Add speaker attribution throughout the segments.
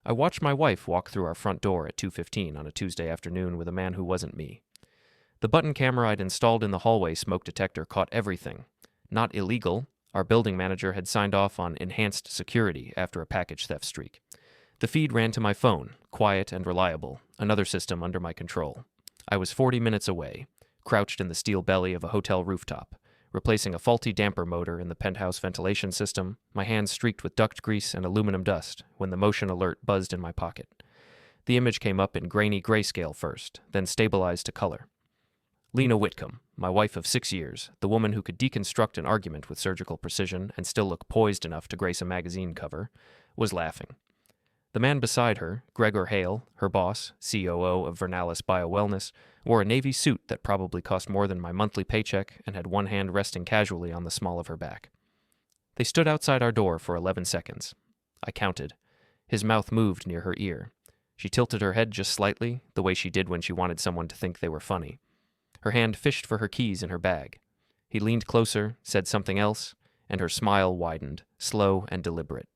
Speaker 1: I watched my wife walk through our front door at 2:15 on a Tuesday afternoon with a man who wasn't me. The button camera I'd installed in the hallway smoke detector caught everything. Not illegal. Our building manager had signed off on enhanced security after a package theft streak. The feed ran to my phone, quiet and reliable, another system under my control. I was 40 minutes away, crouched in the steel belly of a hotel rooftop, replacing a faulty damper motor in the penthouse ventilation system, my hands streaked with duct grease and aluminum dust when the motion alert buzzed in my pocket. The image came up in grainy grayscale first, then stabilized to color. Lena Whitcomb, my wife of 6 years, the woman who could deconstruct an argument with surgical precision and still look poised enough to grace a magazine cover, was laughing. The man beside her, Gregor Hale, her boss, COO of Vernalis Biowellness, wore a navy suit that probably cost more than my monthly paycheck and had one hand resting casually on the small of her back. They stood outside our door for 11 seconds. I counted. His mouth moved near her ear. She tilted her head just slightly, the way she did when she wanted someone to think they were funny. Her hand fished for her keys in her bag. He leaned closer, said something else, and her smile widened, slow and deliberate.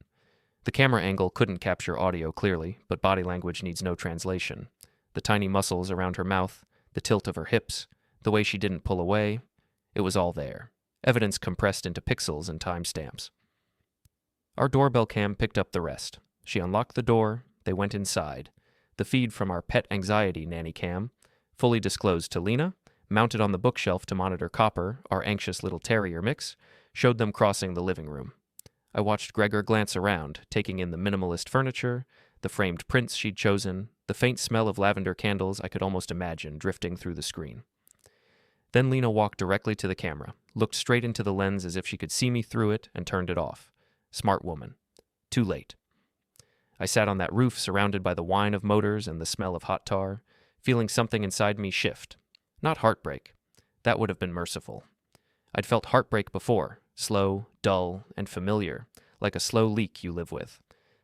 Speaker 1: The camera angle couldn't capture audio clearly, but body language needs no translation. The tiny muscles around her mouth, the tilt of her hips, the way she didn't pull away, it was all there. Evidence compressed into pixels and timestamps. Our doorbell cam picked up the rest. She unlocked the door, they went inside. The feed from our pet anxiety nanny cam, fully disclosed to Lena, mounted on the bookshelf to monitor Copper, our anxious little terrier mix, showed them crossing the living room. I watched Gregor glance around, taking in the minimalist furniture, the framed prints she'd chosen, the faint smell of lavender candles I could almost imagine drifting through the screen. Then Lena walked directly to the camera, looked straight into the lens as if she could see me through it, and turned it off. Smart woman. Too late. I sat on that roof surrounded by the whine of motors and the smell of hot tar, feeling something inside me shift. Not heartbreak. That would have been merciful. I'd felt heartbreak before, slow, dull, and familiar, like a slow leak you live with.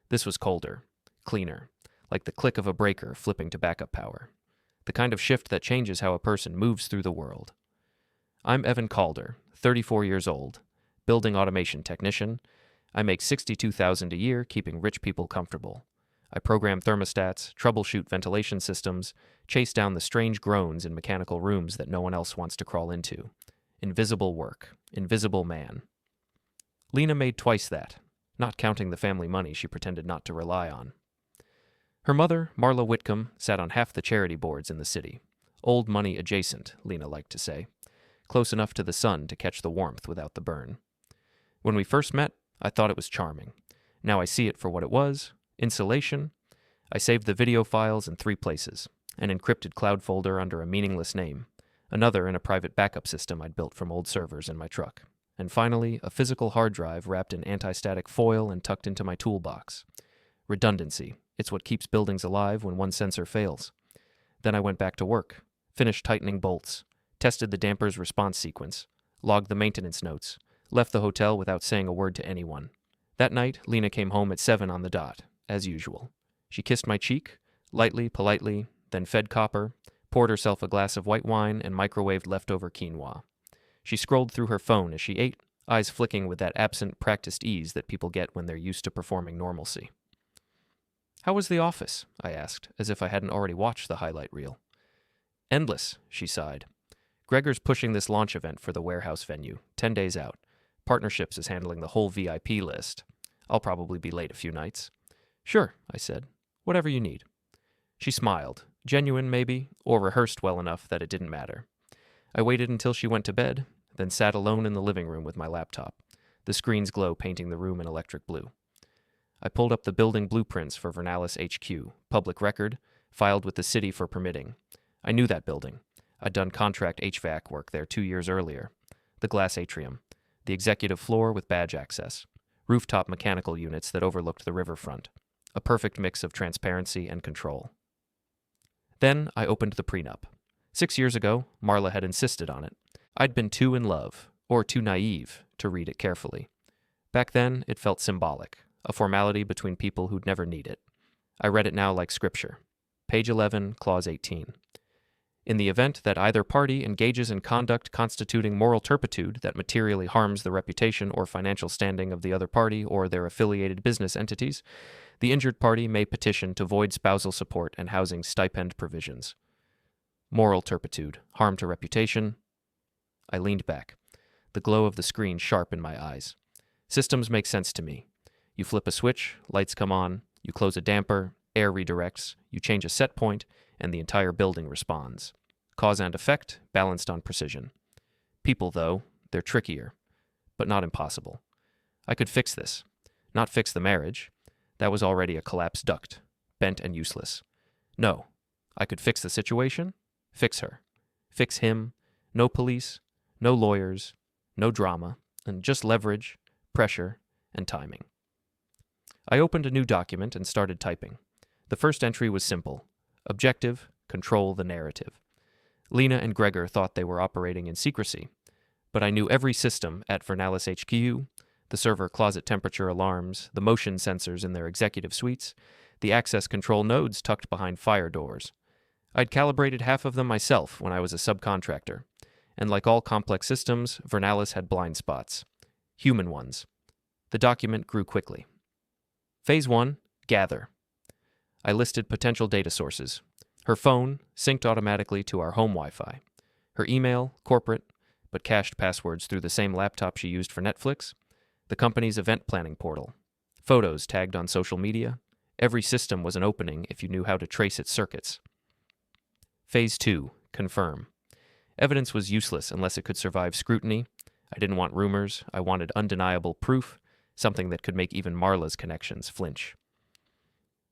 Speaker 1: This was colder, cleaner, like the click of a breaker flipping to backup power. The kind of shift that changes how a person moves through the world. I'm Evan Calder, 34 years old, building automation technician. I make $62,000 a year keeping rich people comfortable. I program thermostats, troubleshoot ventilation systems, chase down the strange groans in mechanical rooms that no one else wants to crawl into. Invisible work. Invisible man. Lena made twice that, not counting the family money she pretended not to rely on. Her mother, Marla Whitcomb, sat on half the charity boards in the city. Old money adjacent, Lena liked to say. Close enough to the sun to catch the warmth without the burn. When we first met, I thought it was charming. Now I see it for what it was. Insulation. I saved the video files in 3 places. An encrypted cloud folder under a meaningless name. Another in a private backup system I'd built from old servers in my truck. And finally, a physical hard drive wrapped in anti-static foil and tucked into my toolbox. Redundancy. It's what keeps buildings alive when one sensor fails. Then I went back to work, finished tightening bolts, tested the damper's response sequence, logged the maintenance notes, left the hotel without saying a word to anyone. That night, Lena came home at 7 on the dot, as usual. She kissed my cheek, lightly, politely, then fed Copper, poured herself a glass of white wine, and microwaved leftover quinoa. She scrolled through her phone as she ate, eyes flicking with that absent, practiced ease that people get when they're used to performing normalcy. "How was the office?" I asked, as if I hadn't already watched the highlight reel. "Endless," she sighed. "Gregor's pushing this launch event for the warehouse venue, 10 days out. Partnerships is handling the whole VIP list. I'll probably be late a few nights." "Sure," I said. "Whatever you need." She smiled, genuine maybe, or rehearsed well enough that it didn't matter. I waited until she went to bed, then sat alone in the living room with my laptop, the screen's glow painting the room in electric blue. I pulled up the building blueprints for Vernalis HQ, public record, filed with the city for permitting. I knew that building. I'd done contract HVAC work there 2 years earlier. The glass atrium, the executive floor with badge access, rooftop mechanical units that overlooked the riverfront, a perfect mix of transparency and control. Then I opened the prenup. 6 years ago, Marla had insisted on it. I'd been too in love, or too naive, to read it carefully. Back then, it felt symbolic, a formality between people who'd never need it. I read it now like scripture. Page 11, Clause 18. In the event that either party engages in conduct constituting moral turpitude that materially harms the reputation or financial standing of the other party or their affiliated business entities, The injured party may petition to void spousal support and housing stipend provisions. Moral turpitude, harm to reputation. I leaned back, the glow of the screen sharp in my eyes. Systems make sense to me. You flip a switch, lights come on, you close a damper, air redirects, you change a set point, and the entire building responds. Cause and effect, balanced on precision. People, though, they're trickier, but not impossible. I could fix this. Not fix the marriage. That was already a collapsed duct, bent and useless. No, I could fix the situation, fix her, fix him, no police, no lawyers, no drama, and just leverage, pressure, and timing. I opened a new document and started typing. The first entry was simple. Objective, control the narrative. Lena and Gregor thought they were operating in secrecy, but I knew every system at Vernalis HQ, the server closet temperature alarms, the motion sensors in their executive suites, the access control nodes tucked behind fire doors. I'd calibrated half of them myself when I was a subcontractor, and like all complex systems, Vernalis had blind spots. Human ones. The document grew quickly. Phase 1, gather. I listed potential data sources. Her phone, synced automatically to our home Wi-Fi. Her email, corporate, but cached passwords through the same laptop she used for Netflix. The company's event planning portal. Photos tagged on social media. Every system was an opening if you knew how to trace its circuits. Phase 2, confirm. Evidence was useless unless it could survive scrutiny. I didn't want rumors. I wanted undeniable proof, something that could make even Marla's connections flinch.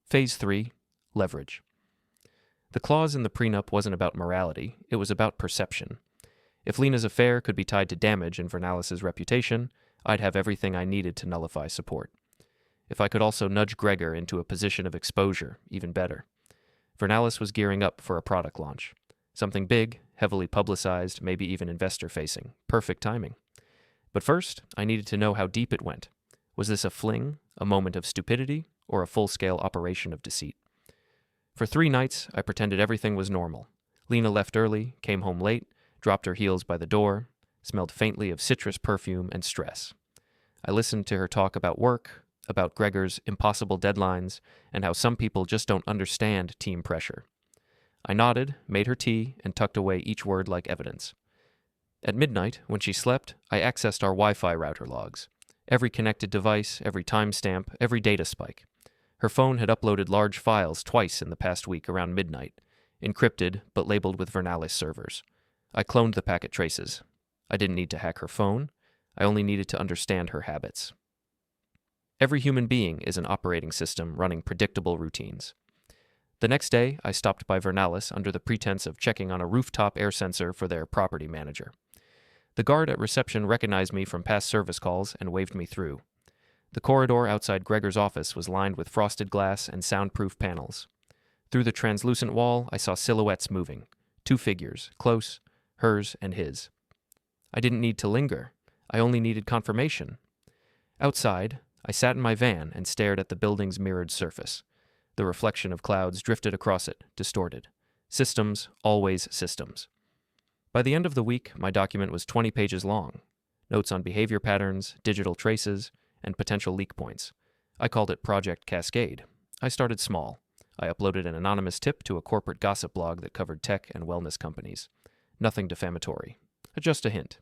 Speaker 1: Phase 3, leverage. The clause in the prenup wasn't about morality, it was about perception. If Lena's affair could be tied to damage in Vernalis' reputation, I'd have everything I needed to nullify support. If I could also nudge Gregor into a position of exposure, even better. Vernalis was gearing up for a product launch. Something big, heavily publicized, maybe even investor-facing. Perfect timing. But first, I needed to know how deep it went. Was this a fling, a moment of stupidity, or a full-scale operation of deceit? For 3 nights, I pretended everything was normal. Lena left early, came home late, dropped her heels by the door, smelled faintly of citrus perfume and stress. I listened to her talk about work, about Gregor's impossible deadlines, and how some people just don't understand team pressure. I nodded, made her tea, and tucked away each word like evidence. At midnight, when she slept, I accessed our Wi-Fi router logs. Every connected device, every timestamp, every data spike. Her phone had uploaded large files twice in the past week around midnight, encrypted but labeled with Vernalis servers. I cloned the packet traces. I didn't need to hack her phone. I only needed to understand her habits. Every human being is an operating system running predictable routines. The next day, I stopped by Vernalis under the pretense of checking on a rooftop air sensor for their property manager. The guard at reception recognized me from past service calls and waved me through. The corridor outside Gregor's office was lined with frosted glass and soundproof panels. Through the translucent wall, I saw silhouettes moving. 2 figures, close, hers and his. I didn't need to linger. I only needed confirmation. Outside, I sat in my van and stared at the building's mirrored surface. The reflection of clouds drifted across it, distorted. Systems, always systems. By the end of the week, my document was 20 pages long. Notes on behavior patterns, digital traces, and potential leak points. I called it Project Cascade. I started small. I uploaded an anonymous tip to a corporate gossip blog that covered tech and wellness companies. Nothing defamatory. Just a hint.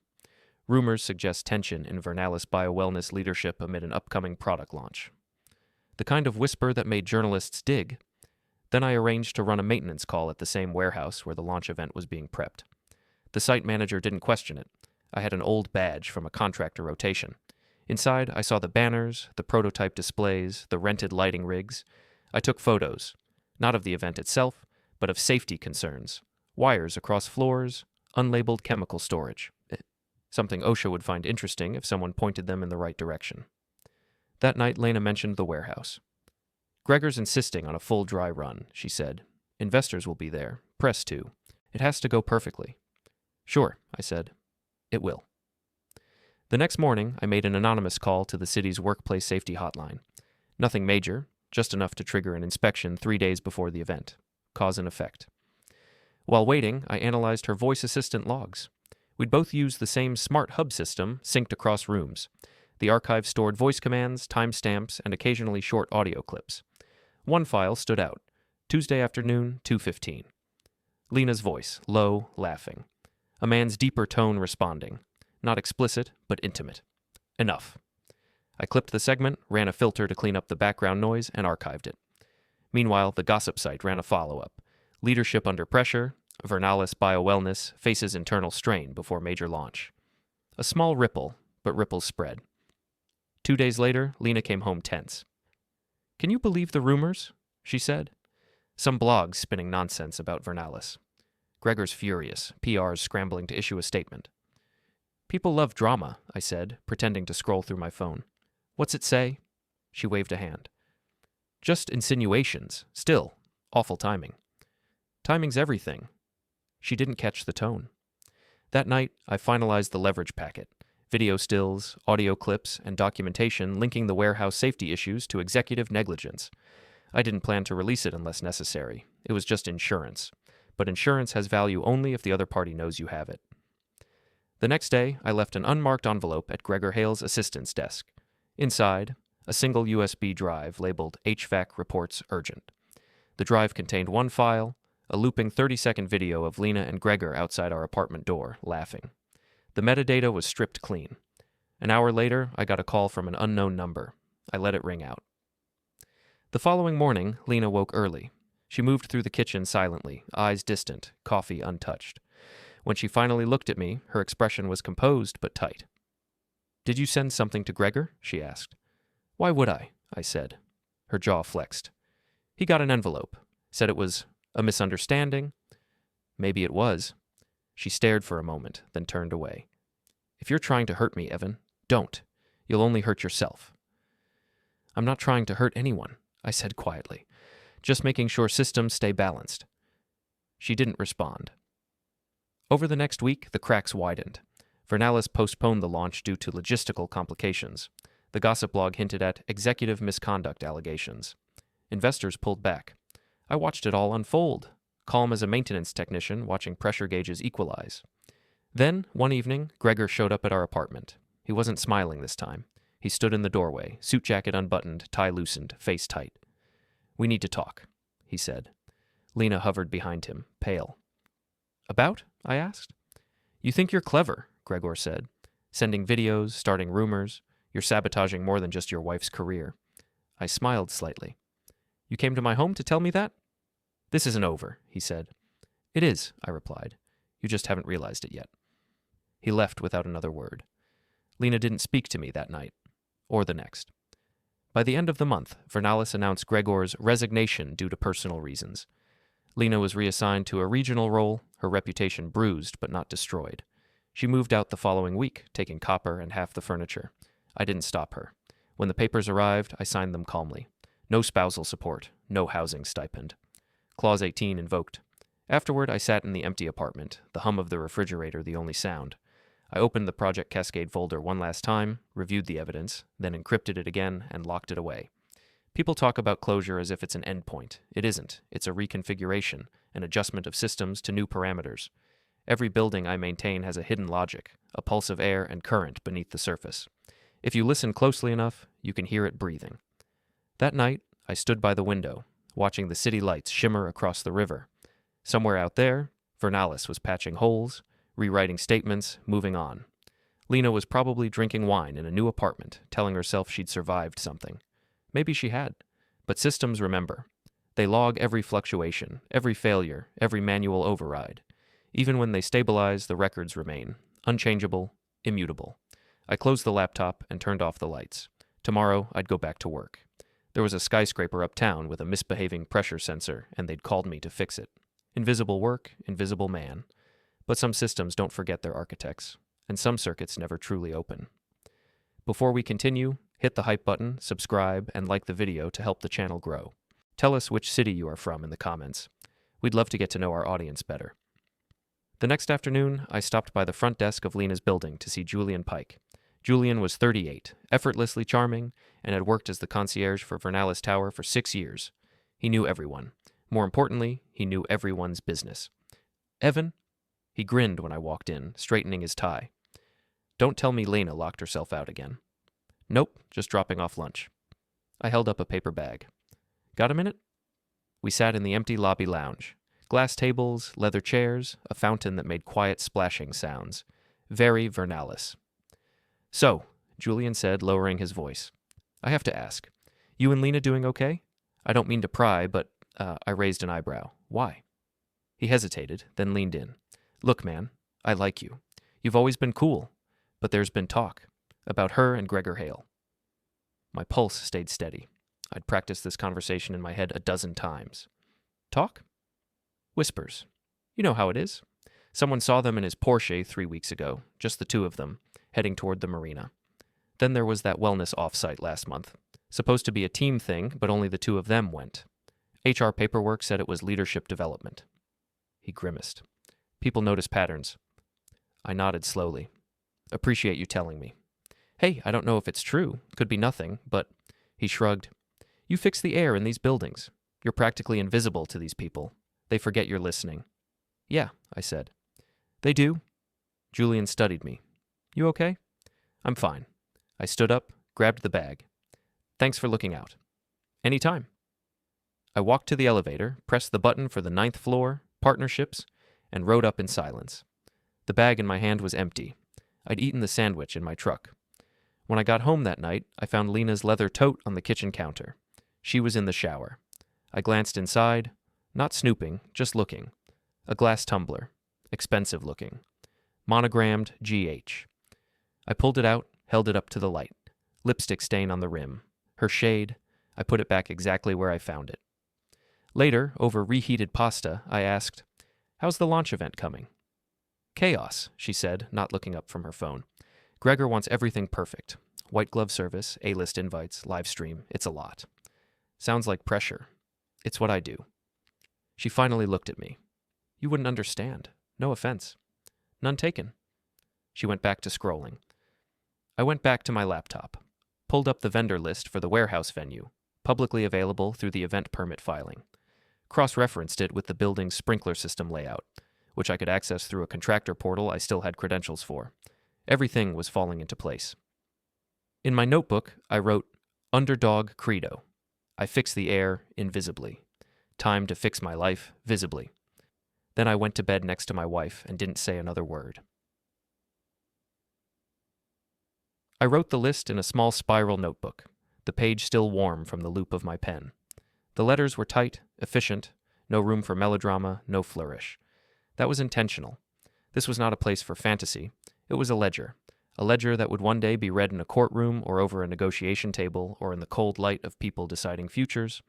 Speaker 1: Rumors suggest tension in Vernalis Biowellness leadership amid an upcoming product launch. The kind of whisper that made journalists dig. Then I arranged to run a maintenance call at the same warehouse where the launch event was being prepped. The site manager didn't question it. I had an old badge from a contractor rotation. Inside, I saw the banners, the prototype displays, the rented lighting rigs. I took photos, not of the event itself, but of safety concerns, wires across floors, unlabeled chemical storage. Something OSHA would find interesting if someone pointed them in the right direction. That night, Lena mentioned the warehouse. Gregor's insisting on a full dry run, she said. Investors will be there, press too. It has to go perfectly. Sure, I said. It will. The next morning, I made an anonymous call to the city's workplace safety hotline. Nothing major, just enough to trigger an inspection 3 days before the event. Cause and effect. While waiting, I analyzed her voice assistant logs. We'd both used the same smart hub system, synced across rooms. The archive stored voice commands, timestamps, and occasionally short audio clips. One file stood out. Tuesday afternoon, 2:15. Lena's voice, low, laughing. A man's deeper tone responding. Not explicit, but intimate. Enough. I clipped the segment, ran a filter to clean up the background noise, and archived it. Meanwhile, the gossip site ran a follow-up. Leadership under pressure, Vernalis Biowellness faces internal strain before major launch. A small ripple, but ripples spread. 2 days later, Lena came home tense. "Can you believe the rumors?" she said. Some blogs spinning nonsense about Vernalis. Gregor's furious, PR's scrambling to issue a statement. "People love drama," I said, pretending to scroll through my phone. "What's it say?" She waved a hand. "Just insinuations. Still, awful timing." "Timing's everything." She didn't catch the tone. That night, I finalized the leverage packet. Video stills, audio clips, and documentation linking the warehouse safety issues to executive negligence. I didn't plan to release it unless necessary. It was just insurance. But insurance has value only if the other party knows you have it. The next day, I left an unmarked envelope at Gregor Hale's assistant's desk. Inside, a single USB drive labeled HVAC Reports Urgent. The drive contained one file, a looping 30-second video of Lena and Gregor outside our apartment door, laughing. The metadata was stripped clean. An hour later, I got a call from an unknown number. I let it ring out. The following morning, Lena woke early. She moved through the kitchen silently, eyes distant, coffee untouched. When she finally looked at me, her expression was composed but tight. "Did you send something to Gregor?" she asked. "Why would I?" said. Her jaw flexed. "He got an envelope. Said it was a misunderstanding." "Maybe it was." She stared for a moment, then turned away. "If you're trying to hurt me, Evan, don't. You'll only hurt yourself." "I'm not trying to hurt anyone," I said quietly. "Just making sure systems stay balanced." She didn't respond. Over the next week, the cracks widened. Vernalis postponed the launch due to logistical complications. The gossip blog hinted at executive misconduct allegations. Investors pulled back. I watched it all unfold, calm as a maintenance technician watching pressure gauges equalize. Then, one evening, Gregor showed up at our apartment. He wasn't smiling this time. He stood in the doorway, suit jacket unbuttoned, tie loosened, face tight. "We need to talk," he said. Lena hovered behind him, pale. "About?" I asked. "You think you're clever," Gregor said. "Sending videos, starting rumors. You're sabotaging more than just your wife's career." I smiled slightly. "You came to my home to tell me that?" "This isn't over," he said. "It is," I replied. "You just haven't realized it yet." He left without another word. Lena didn't speak to me that night, or the next. By the end of the month, Vernalis announced Gregor's resignation due to personal reasons. Lena was reassigned to a regional role, her reputation bruised but not destroyed. She moved out the following week, taking copper and half the furniture. I didn't stop her. When the papers arrived, I signed them calmly. No spousal support, no housing stipend. Clause 18 invoked. Afterward, I sat in the empty apartment, the hum of the refrigerator the only sound. I opened the Project Cascade folder one last time, reviewed the evidence, then encrypted it again and locked it away. People talk about closure as if it's an endpoint. It isn't. It's a reconfiguration, an adjustment of systems to new parameters. Every building I maintain has a hidden logic, a pulse of air and current beneath the surface. If you listen closely enough, you can hear it breathing. That night, I stood by the window, watching the city lights shimmer across the river. Somewhere out there, Vernalis was patching holes, rewriting statements, moving on. Lena was probably drinking wine in a new apartment, telling herself she'd survived something. Maybe she had. But systems remember. They log every fluctuation, every failure, every manual override. Even when they stabilize, the records remain. Unchangeable, immutable. I closed the laptop and turned off the lights. Tomorrow, I'd go back to work. There was a skyscraper uptown with a misbehaving pressure sensor, and they'd called me to fix it. Invisible work, invisible man. But some systems don't forget their architects, and some circuits never truly open. Before we continue, hit the hype button, subscribe, and like the video to help the channel grow. Tell us which city you are from in the comments. We'd love to get to know our audience better. The next afternoon, I stopped by the front desk of Lena's building to see Julian Pike. Julian was 38, effortlessly charming, and had worked as the concierge for Vernalis Tower for 6 years. He knew everyone. More importantly, he knew everyone's business. "Evan?" He grinned when I walked in, straightening his tie. "Don't tell me Lena locked herself out again." "Nope, just dropping off lunch." I held up a paper bag. Got a minute? We sat in the empty lobby lounge. Glass tables, leather chairs, a fountain that made quiet splashing sounds. Very Vernalis. So, Julian said, lowering his voice, I have to ask, you and Lena doing okay? I don't mean to pry, but I raised an eyebrow. Why? He hesitated, then leaned in. Look, man, I like you. You've always been cool, but there's been talk about her and Gregor Hale. My pulse stayed steady. I'd practiced this conversation in my head a dozen times. Talk? Whispers. You know how it is. Someone saw them in his Porsche 3 weeks ago, just the two of them, heading toward the marina. Then there was that wellness offsite last month. Supposed to be a team thing, but only the two of them went. HR paperwork said it was leadership development. He grimaced. People notice patterns. I nodded slowly. Appreciate you telling me. Hey, I don't know if it's true. Could be nothing, but... He shrugged. You fix the air in these buildings. You're practically invisible to these people. They forget you're listening. Yeah, I said. They do. Julian studied me. You okay? I'm fine. I stood up, grabbed the bag. Thanks for looking out. Anytime. I walked to the elevator, pressed the button for the 9th floor, partnerships, and rode up in silence. The bag in my hand was empty. I'd eaten the sandwich in my truck. When I got home that night, I found Lena's leather tote on the kitchen counter. She was in the shower. I glanced inside, not snooping, just looking. A glass tumbler, expensive looking. Monogrammed GH. I pulled it out, held it up to the light. Lipstick stain on the rim. Her shade. I put it back exactly where I found it. Later, over reheated pasta, I asked, How's the launch event coming? Chaos, she said, not looking up from her phone. Gregor wants everything perfect. White glove service, A-list invites, live stream. It's a lot. Sounds like pressure. It's what I do. She finally looked at me. You wouldn't understand. No offense. None taken. She went back to scrolling. I went back to my laptop. Pulled up the vendor list for the warehouse venue, publicly available through the event permit filing. Cross-referenced it with the building's sprinkler system layout, which I could access through a contractor portal I still had credentials for. Everything was falling into place. In my notebook, I wrote, Underdog Credo. I fix the air invisibly. Time to fix my life visibly. Then I went to bed next to my wife and didn't say another word. I wrote the list in a small spiral notebook, the page still warm from the loop of my pen. The letters were tight, efficient, no room for melodrama, no flourish. That was intentional. This was not a place for fantasy. It was a ledger that would one day be read in a courtroom or over a negotiation table or in the cold light of people deciding futures.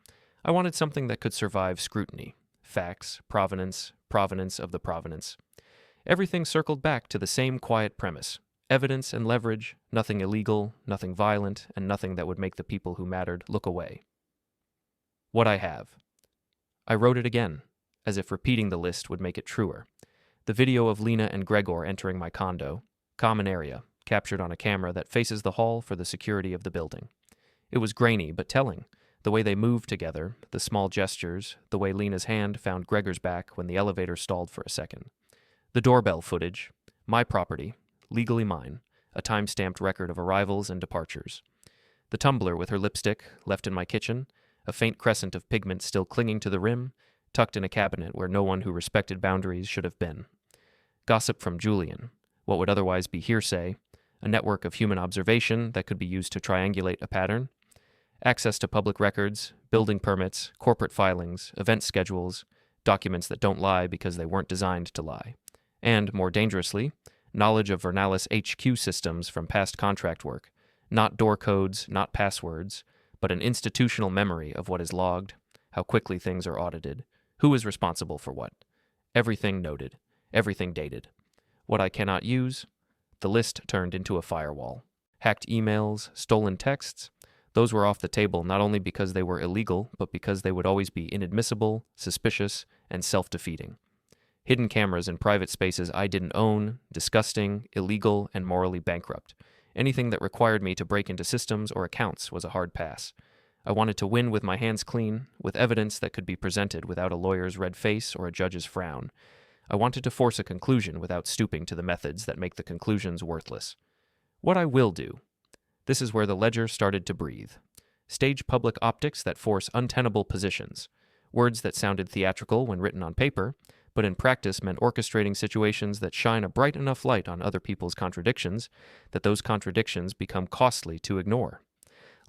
Speaker 1: I wanted something that could survive scrutiny. Facts, provenance of the provenance. Everything circled back to the same quiet premise. Evidence and leverage, nothing illegal, nothing violent, and nothing that would make the people who mattered look away. What I have. I wrote it again, as if repeating the list would make it truer. The video of Lena and Gregor entering my condo, common area, captured on a camera that faces the hall for the security of the building. It was grainy but telling, the way they moved together, the small gestures, the way Lena's hand found Gregor's back when the elevator stalled for a second. The doorbell footage, my property, legally mine, a time-stamped record of arrivals and departures. The tumbler with her lipstick, left in my kitchen, a faint crescent of pigment still clinging to the rim, tucked in a cabinet where no one who respected boundaries should have been. Gossip from Julian, what would otherwise be hearsay, a network of human observation that could be used to triangulate a pattern, access to public records, building permits, corporate filings, event schedules, documents that don't lie because they weren't designed to lie, and, more dangerously, knowledge of Vernalis HQ systems from past contract work, not door codes, not passwords, but an institutional memory of what is logged, how quickly things are audited, who is responsible for what. Everything noted, everything dated. What I cannot use, the list turned into a firewall. Hacked emails, stolen texts, those were off the table not only because they were illegal, but because they would always be inadmissible, suspicious, and self-defeating. Hidden cameras in private spaces I didn't own, disgusting, illegal, and morally bankrupt. Anything that required me to break into systems or accounts was a hard pass. I wanted to win with my hands clean, with evidence that could be presented without a lawyer's red face or a judge's frown. I wanted to force a conclusion without stooping to the methods that make the conclusions worthless. What I will do. This is where the ledger started to breathe. Stage public optics that force untenable positions. Words that sounded theatrical when written on paper, but in practice meant orchestrating situations that shine a bright enough light on other people's contradictions that those contradictions become costly to ignore.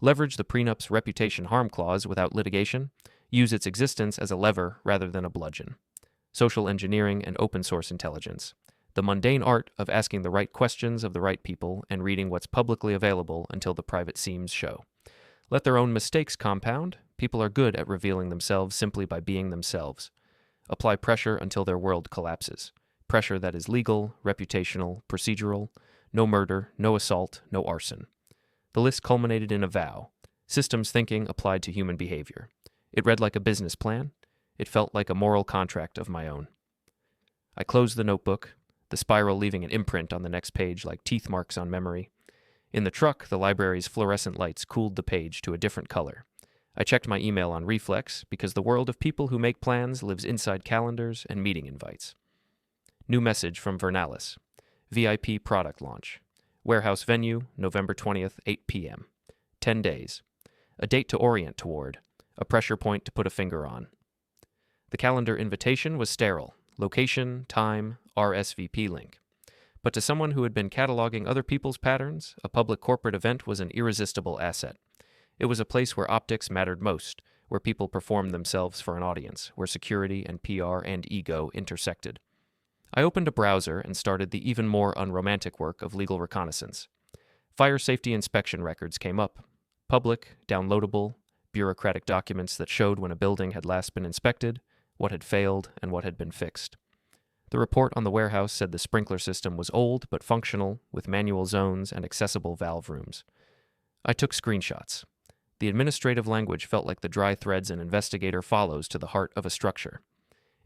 Speaker 1: Leverage the prenup's reputation harm clause without litigation. Use its existence as a lever rather than a bludgeon. Social engineering and open source intelligence. The mundane art of asking the right questions of the right people and reading what's publicly available until the private seams show. Let their own mistakes compound. People are good at revealing themselves simply by being themselves. Apply pressure until their world collapses. Pressure that is legal, reputational, procedural. No murder, no assault, no arson. The list culminated in a vow. Systems thinking applied to human behavior. It read like a business plan. It felt like a moral contract of my own. I closed the notebook, the spiral leaving an imprint on the next page like teeth marks on memory. In the truck, the library's fluorescent lights cooled the page to a different color. I checked my email on reflex because the world of people who make plans lives inside calendars and meeting invites. New message from Vernalis. VIP product launch. Warehouse venue, November 20th, 8 p.m. 10 days. A date to orient toward. A pressure point to put a finger on. The calendar invitation was sterile. Location, time, RSVP link. But to someone who had been cataloging other people's patterns, a public corporate event was an irresistible asset. It was a place where optics mattered most, where people performed themselves for an audience, where security and PR and ego intersected. I opened a browser and started the even more unromantic work of legal reconnaissance. Fire safety inspection records came up. Public, downloadable, bureaucratic documents that showed when a building had last been inspected, what had failed, and what had been fixed. The report on the warehouse said the sprinkler system was old but functional, with manual zones and accessible valve rooms. I took screenshots. The administrative language felt like the dry threads an investigator follows to the heart of a structure.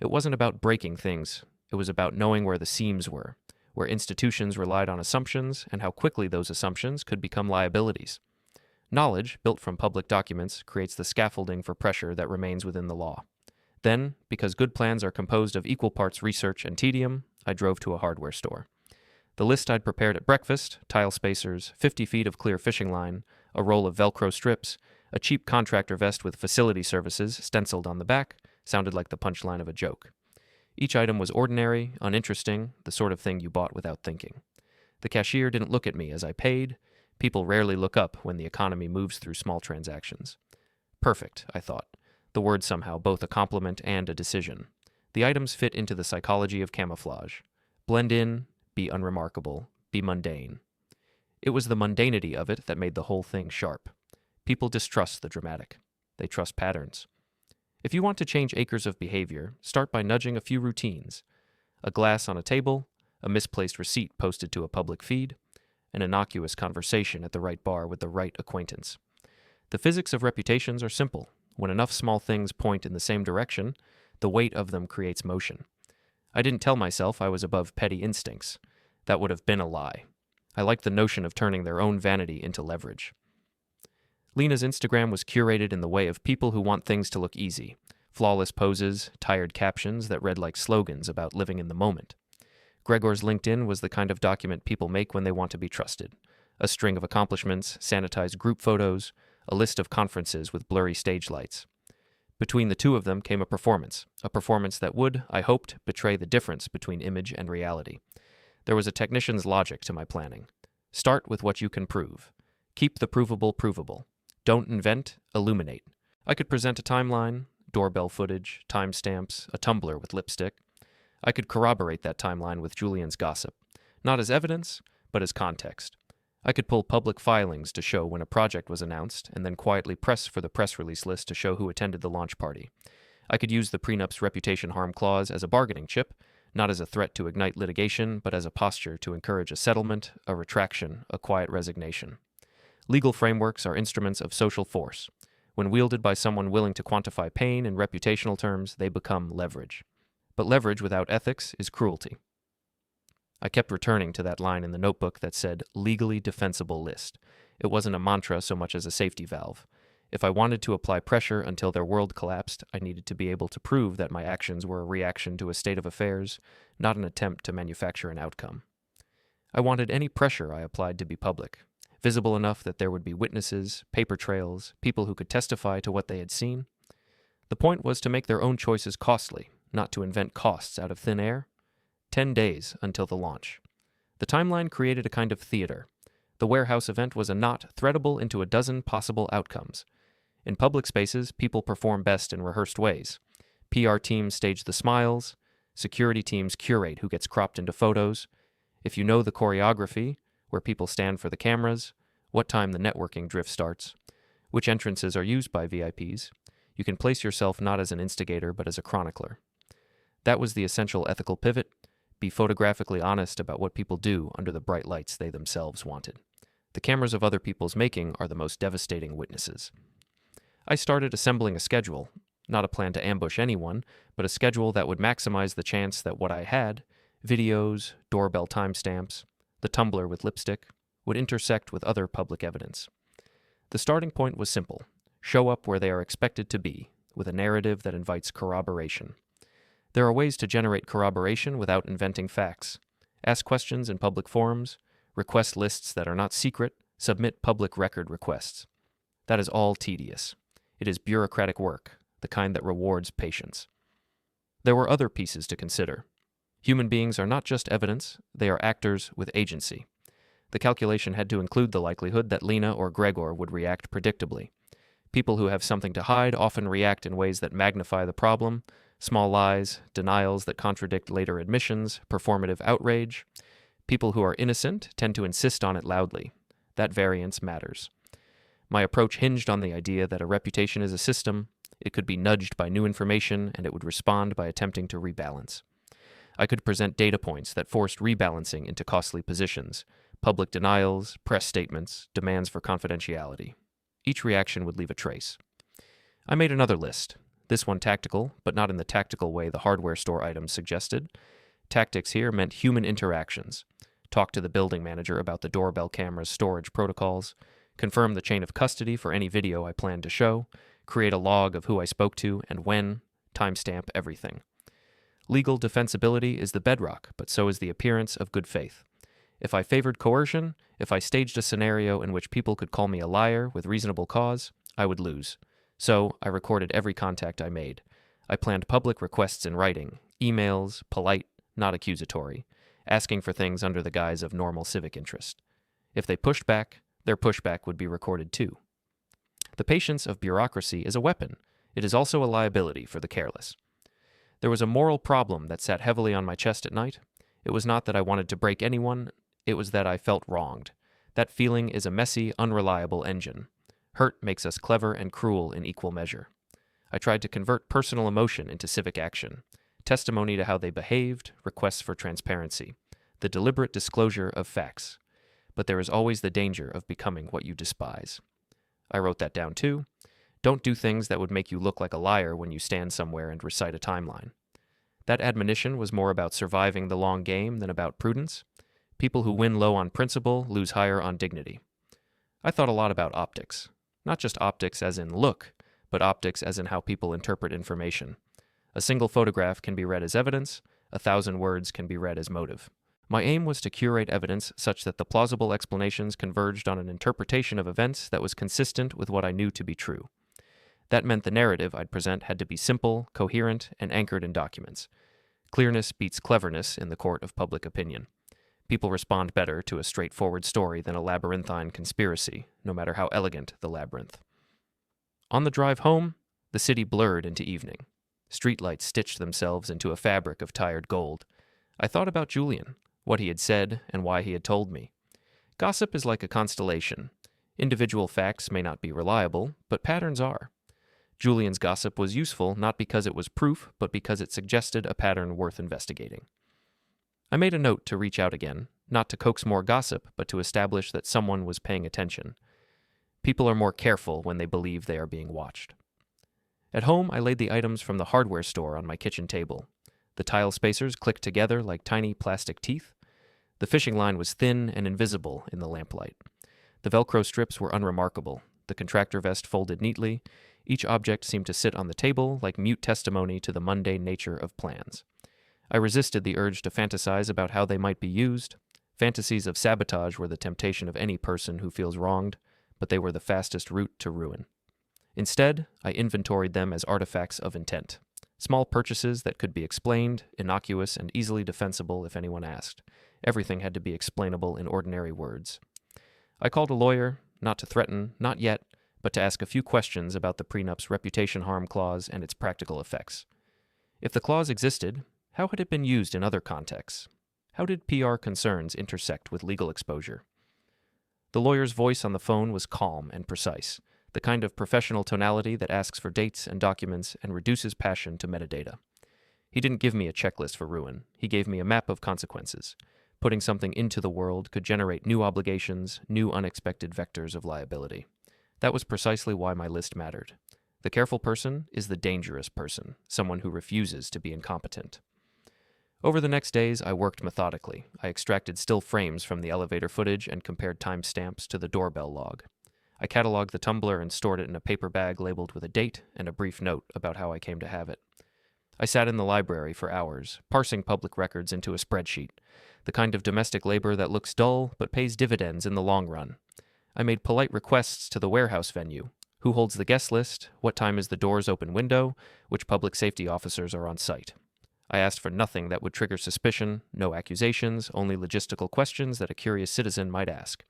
Speaker 1: It wasn't about breaking things. It was about knowing where the seams were, where institutions relied on assumptions and how quickly those assumptions could become liabilities. Knowledge, built from public documents, creates the scaffolding for pressure that remains within the law. Then, because good plans are composed of equal parts research and tedium, I drove to a hardware store. The list I'd prepared at breakfast, tile spacers, 50 feet of clear fishing line, a roll of Velcro strips, a cheap contractor vest with facility services stenciled on the back, sounded like the punchline of a joke. Each item was ordinary, uninteresting, the sort of thing you bought without thinking. The cashier didn't look at me as I paid. People rarely look up when the economy moves through small transactions. Perfect, I thought. The word somehow both a compliment and a decision. The items fit into the psychology of camouflage. Blend in, be unremarkable, be mundane. It was the mundanity of it that made the whole thing sharp. People distrust the dramatic. They trust patterns. If you want to change acres of behavior, start by nudging a few routines. A glass on a table, a misplaced receipt posted to a public feed, an innocuous conversation at the right bar with the right acquaintance. The physics of reputations are simple. When enough small things point in the same direction, the weight of them creates motion. I didn't tell myself I was above petty instincts. That would have been a lie. I liked the notion of turning their own vanity into leverage. Lena's Instagram was curated in the way of people who want things to look easy. Flawless poses, tired captions that read like slogans about living in the moment. Gregor's LinkedIn was the kind of document people make when they want to be trusted. A string of accomplishments, sanitized group photos, a list of conferences with blurry stage lights. Between the two of them came a performance that would, I hoped, betray the difference between image and reality. There was a technician's logic to my planning. Start with what you can prove. Keep the provable provable. Don't invent, illuminate. I could present a timeline, doorbell footage, timestamps, a tumbler with lipstick. I could corroborate that timeline with Julian's gossip, not as evidence, but as context. I could pull public filings to show when a project was announced, and then quietly press for the press release list to show who attended the launch party. I could use the prenup's reputation harm clause as a bargaining chip, not as a threat to ignite litigation, but as a posture to encourage a settlement, a retraction, a quiet resignation. Legal frameworks are instruments of social force. When wielded by someone willing to quantify pain in reputational terms, they become leverage. But leverage without ethics is cruelty. I kept returning to that line in the notebook that said, legally defensible list. It wasn't a mantra so much as a safety valve. If I wanted to apply pressure until their world collapsed, I needed to be able to prove that my actions were a reaction to a state of affairs, not an attempt to manufacture an outcome. I wanted any pressure I applied to be public. visible enough that there would be witnesses, paper trails, people who could testify to what they had seen. The point was to make their own choices costly, not to invent costs out of thin air. 10 days until the launch. The timeline created a kind of theater. The warehouse event was a knot threadable into a dozen possible outcomes. In public spaces, people perform best in rehearsed ways. PR teams stage the smiles. Security teams curate who gets cropped into photos. If you know the choreography, where people stand for the cameras, what time the networking drift starts, which entrances are used by VIPs, you can place yourself not as an instigator but as a chronicler. That was the essential ethical pivot. Be photographically honest about what people do under the bright lights they themselves wanted. The cameras of other people's making are the most devastating witnesses. I started assembling a schedule, not a plan to ambush anyone, but a schedule that would maximize the chance that what I had, videos, doorbell timestamps, the tumbler with lipstick, would intersect with other public evidence. The starting point was simple. Show up where they are expected to be, with a narrative that invites corroboration. There are ways to generate corroboration without inventing facts. Ask questions in public forums, request lists that are not secret, submit public record requests. That is all tedious. It is bureaucratic work, the kind that rewards patience. There were other pieces to consider. Human beings are not just evidence, they are actors with agency. The calculation had to include the likelihood that Lena or Gregor would react predictably. People who have something to hide often react in ways that magnify the problem. Small lies, denials that contradict later admissions, performative outrage. People who are innocent tend to insist on it loudly. That variance matters. My approach hinged on the idea that a reputation is a system. It could be nudged by new information, and it would respond by attempting to rebalance. I could present data points that forced rebalancing into costly positions, public denials, press statements, demands for confidentiality. Each reaction would leave a trace. I made another list. This one tactical, but not in the tactical way the hardware store items suggested. Tactics here meant human interactions. Talk to the building manager about the doorbell camera's storage protocols, confirm the chain of custody for any video I planned to show, create a log of who I spoke to and when, timestamp everything. Legal defensibility is the bedrock, but so is the appearance of good faith. If I favored coercion, if I staged a scenario in which people could call me a liar with reasonable cause, I would lose. So I recorded every contact I made. I planned public requests in writing, emails, polite, not accusatory, asking for things under the guise of normal civic interest. If they pushed back, their pushback would be recorded too. The patience of bureaucracy is a weapon. It is also a liability for the careless. There was a moral problem that sat heavily on my chest at night. It was not that I wanted to break anyone, it was that I felt wronged. That feeling is a messy, unreliable engine. Hurt makes us clever and cruel in equal measure. I tried to convert personal emotion into civic action, testimony to how they behaved, requests for transparency, the deliberate disclosure of facts. But there is always the danger of becoming what you despise. I wrote that down too. Don't do things that would make you look like a liar when you stand somewhere and recite a timeline. That admonition was more about surviving the long game than about prudence. People who win low on principle lose higher on dignity. I thought a lot about optics. Not just optics as in look, but optics as in how people interpret information. A single photograph can be read as evidence, 1,000 words can be read as motive. My aim was to curate evidence such that the plausible explanations converged on an interpretation of events that was consistent with what I knew to be true. That meant the narrative I'd present had to be simple, coherent, and anchored in documents. Clearness beats cleverness in the court of public opinion. People respond better to a straightforward story than a labyrinthine conspiracy, no matter how elegant the labyrinth. On the drive home, the city blurred into evening. Streetlights stitched themselves into a fabric of tired gold. I thought about Julian, what he had said, and why he had told me. Gossip is like a constellation. Individual facts may not be reliable, but patterns are. Julian's gossip was useful not because it was proof, but because it suggested a pattern worth investigating. I made a note to reach out again, not to coax more gossip, but to establish that someone was paying attention. People are more careful when they believe they are being watched. At home, I laid the items from the hardware store on my kitchen table. The tile spacers clicked together like tiny plastic teeth. The fishing line was thin and invisible in the lamplight. The Velcro strips were unremarkable. The contractor vest folded neatly. Each object seemed to sit on the table like mute testimony to the mundane nature of plans. I resisted the urge to fantasize about how they might be used. Fantasies of sabotage were the temptation of any person who feels wronged, but they were the fastest route to ruin. Instead, I inventoried them as artifacts of intent. Small purchases that could be explained, innocuous, and easily defensible if anyone asked. Everything had to be explainable in ordinary words. I called a lawyer, not to threaten, not yet, but to ask a few questions about the prenup's reputation harm clause and its practical effects. If the clause existed, how had it been used in other contexts? How did PR concerns intersect with legal exposure? The lawyer's voice on the phone was calm and precise, the kind of professional tonality that asks for dates and documents and reduces passion to metadata. He didn't give me a checklist for ruin. He gave me a map of consequences. Putting something into the world could generate new obligations, new unexpected vectors of liability. That was precisely why my list mattered. The careful person is the dangerous person, someone who refuses to be incompetent. Over the next days, I worked methodically. I extracted still frames from the elevator footage and compared timestamps to the doorbell log. I cataloged the tumbler and stored it in a paper bag labeled with a date and a brief note about how I came to have it. I sat in the library for hours, parsing public records into a spreadsheet, the kind of domestic labor that looks dull but pays dividends in the long run. I made polite requests to the warehouse venue. Who holds the guest list? What time is the doors open window? Which public safety officers are on site? I asked for nothing that would trigger suspicion, no accusations, only logistical questions that a curious citizen might ask.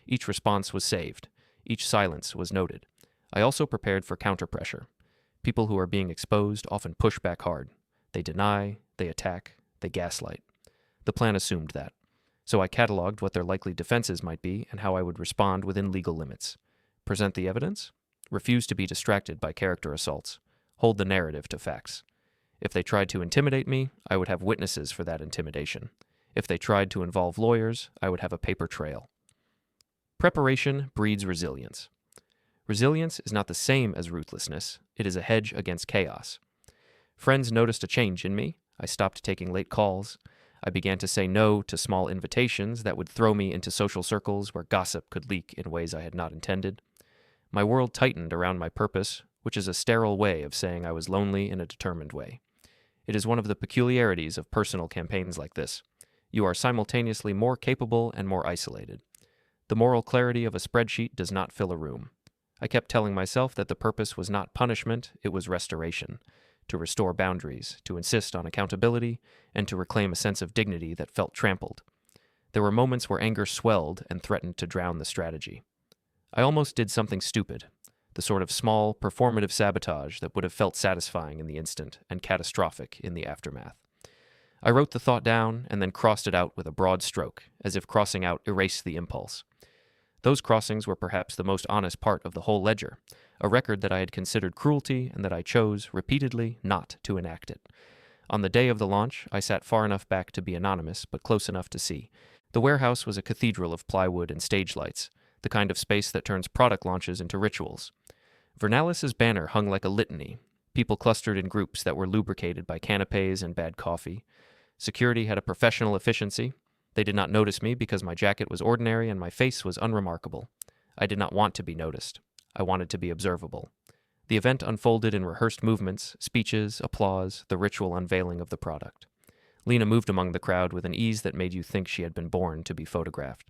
Speaker 1: Each response was saved. Each silence was noted. I also prepared for counterpressure. People who are being exposed often push back hard. They deny, they attack, they gaslight. The plan assumed that. So I cataloged what their likely defenses might be and how I would respond within legal limits. Present the evidence? Refuse to be distracted by character assaults. Hold the narrative to facts. If they tried to intimidate me, I would have witnesses for that intimidation. If they tried to involve lawyers, I would have a paper trail. Preparation breeds resilience. Resilience is not the same as ruthlessness. It is a hedge against chaos. Friends noticed a change in me. I stopped taking late calls. I began to say no to small invitations that would throw me into social circles where gossip could leak in ways I had not intended. My world tightened around my purpose, which is a sterile way of saying I was lonely in a determined way. It is one of the peculiarities of personal campaigns like this. You are simultaneously more capable and more isolated. The moral clarity of a spreadsheet does not fill a room. I kept telling myself that the purpose was not punishment, it was restoration, to restore boundaries, to insist on accountability, and to reclaim a sense of dignity that felt trampled. There were moments where anger swelled and threatened to drown the strategy. I almost did something stupid, the sort of small, performative sabotage that would have felt satisfying in the instant and catastrophic in the aftermath. I wrote the thought down and then crossed it out with a broad stroke, as if crossing out erased the impulse. Those crossings were perhaps the most honest part of the whole ledger, a record that I had considered cruelty and that I chose, repeatedly, not to enact it. On the day of the launch, I sat far enough back to be anonymous, but close enough to see. The warehouse was a cathedral of plywood and stage lights, the kind of space that turns product launches into rituals. Vernalis's banner hung like a litany. People clustered in groups that were lubricated by canapes and bad coffee. Security had a professional efficiency. They did not notice me because my jacket was ordinary and my face was unremarkable. I did not want to be noticed. I wanted to be observable. The event unfolded in rehearsed movements, speeches, applause, the ritual unveiling of the product. Lena moved among the crowd with an ease that made you think she had been born to be photographed.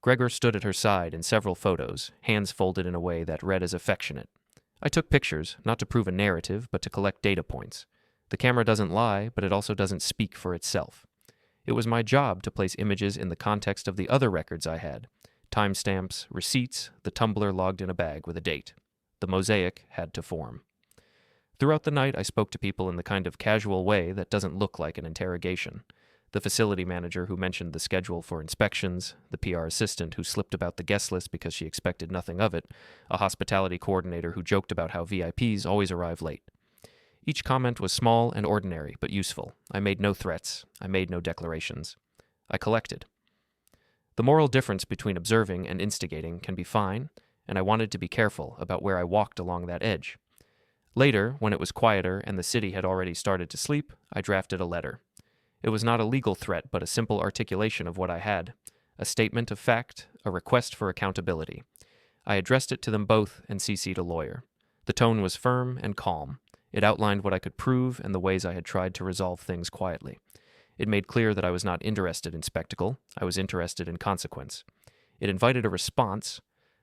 Speaker 1: Gregor stood at her side in several photos, hands folded in a way that read as affectionate. I took pictures, not to prove a narrative, but to collect data points. The camera doesn't lie, but it also doesn't speak for itself. It was my job to place images in the context of the other records I had. Timestamps, receipts, the tumbler logged in a bag with a date. The mosaic had to form. Throughout the night, I spoke to people in the kind of casual way that doesn't look like an interrogation. The facility manager who mentioned the schedule for inspections, the PR assistant who slipped about the guest list because she expected nothing of it, a hospitality coordinator who joked about how VIPs always arrive late. Each comment was small and ordinary, but useful. I made no threats. I made no declarations. I collected. The moral difference between observing and instigating can be fine, and I wanted to be careful about where I walked along that edge. Later, when it was quieter and the city had already started to sleep, I drafted a letter. It was not a legal threat, but a simple articulation of what I had, a statement of fact, a request for accountability. I addressed it to them both and CC'd a lawyer. The tone was firm and calm. It outlined what I could prove and the ways I had tried to resolve things quietly. It made clear that I was not interested in spectacle, I was interested in consequence. It invited a response,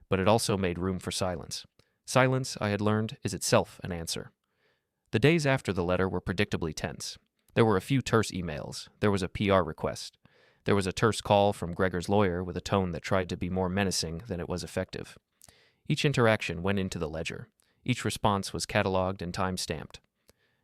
Speaker 1: but it also made room for silence. Silence, I had learned, is itself an answer. The days after the letter were predictably tense. There were a few terse emails. There was a PR request. There was a terse call from Gregor's lawyer with a tone that tried to be more menacing than it was effective. Each interaction went into the ledger. Each response was cataloged and time-stamped.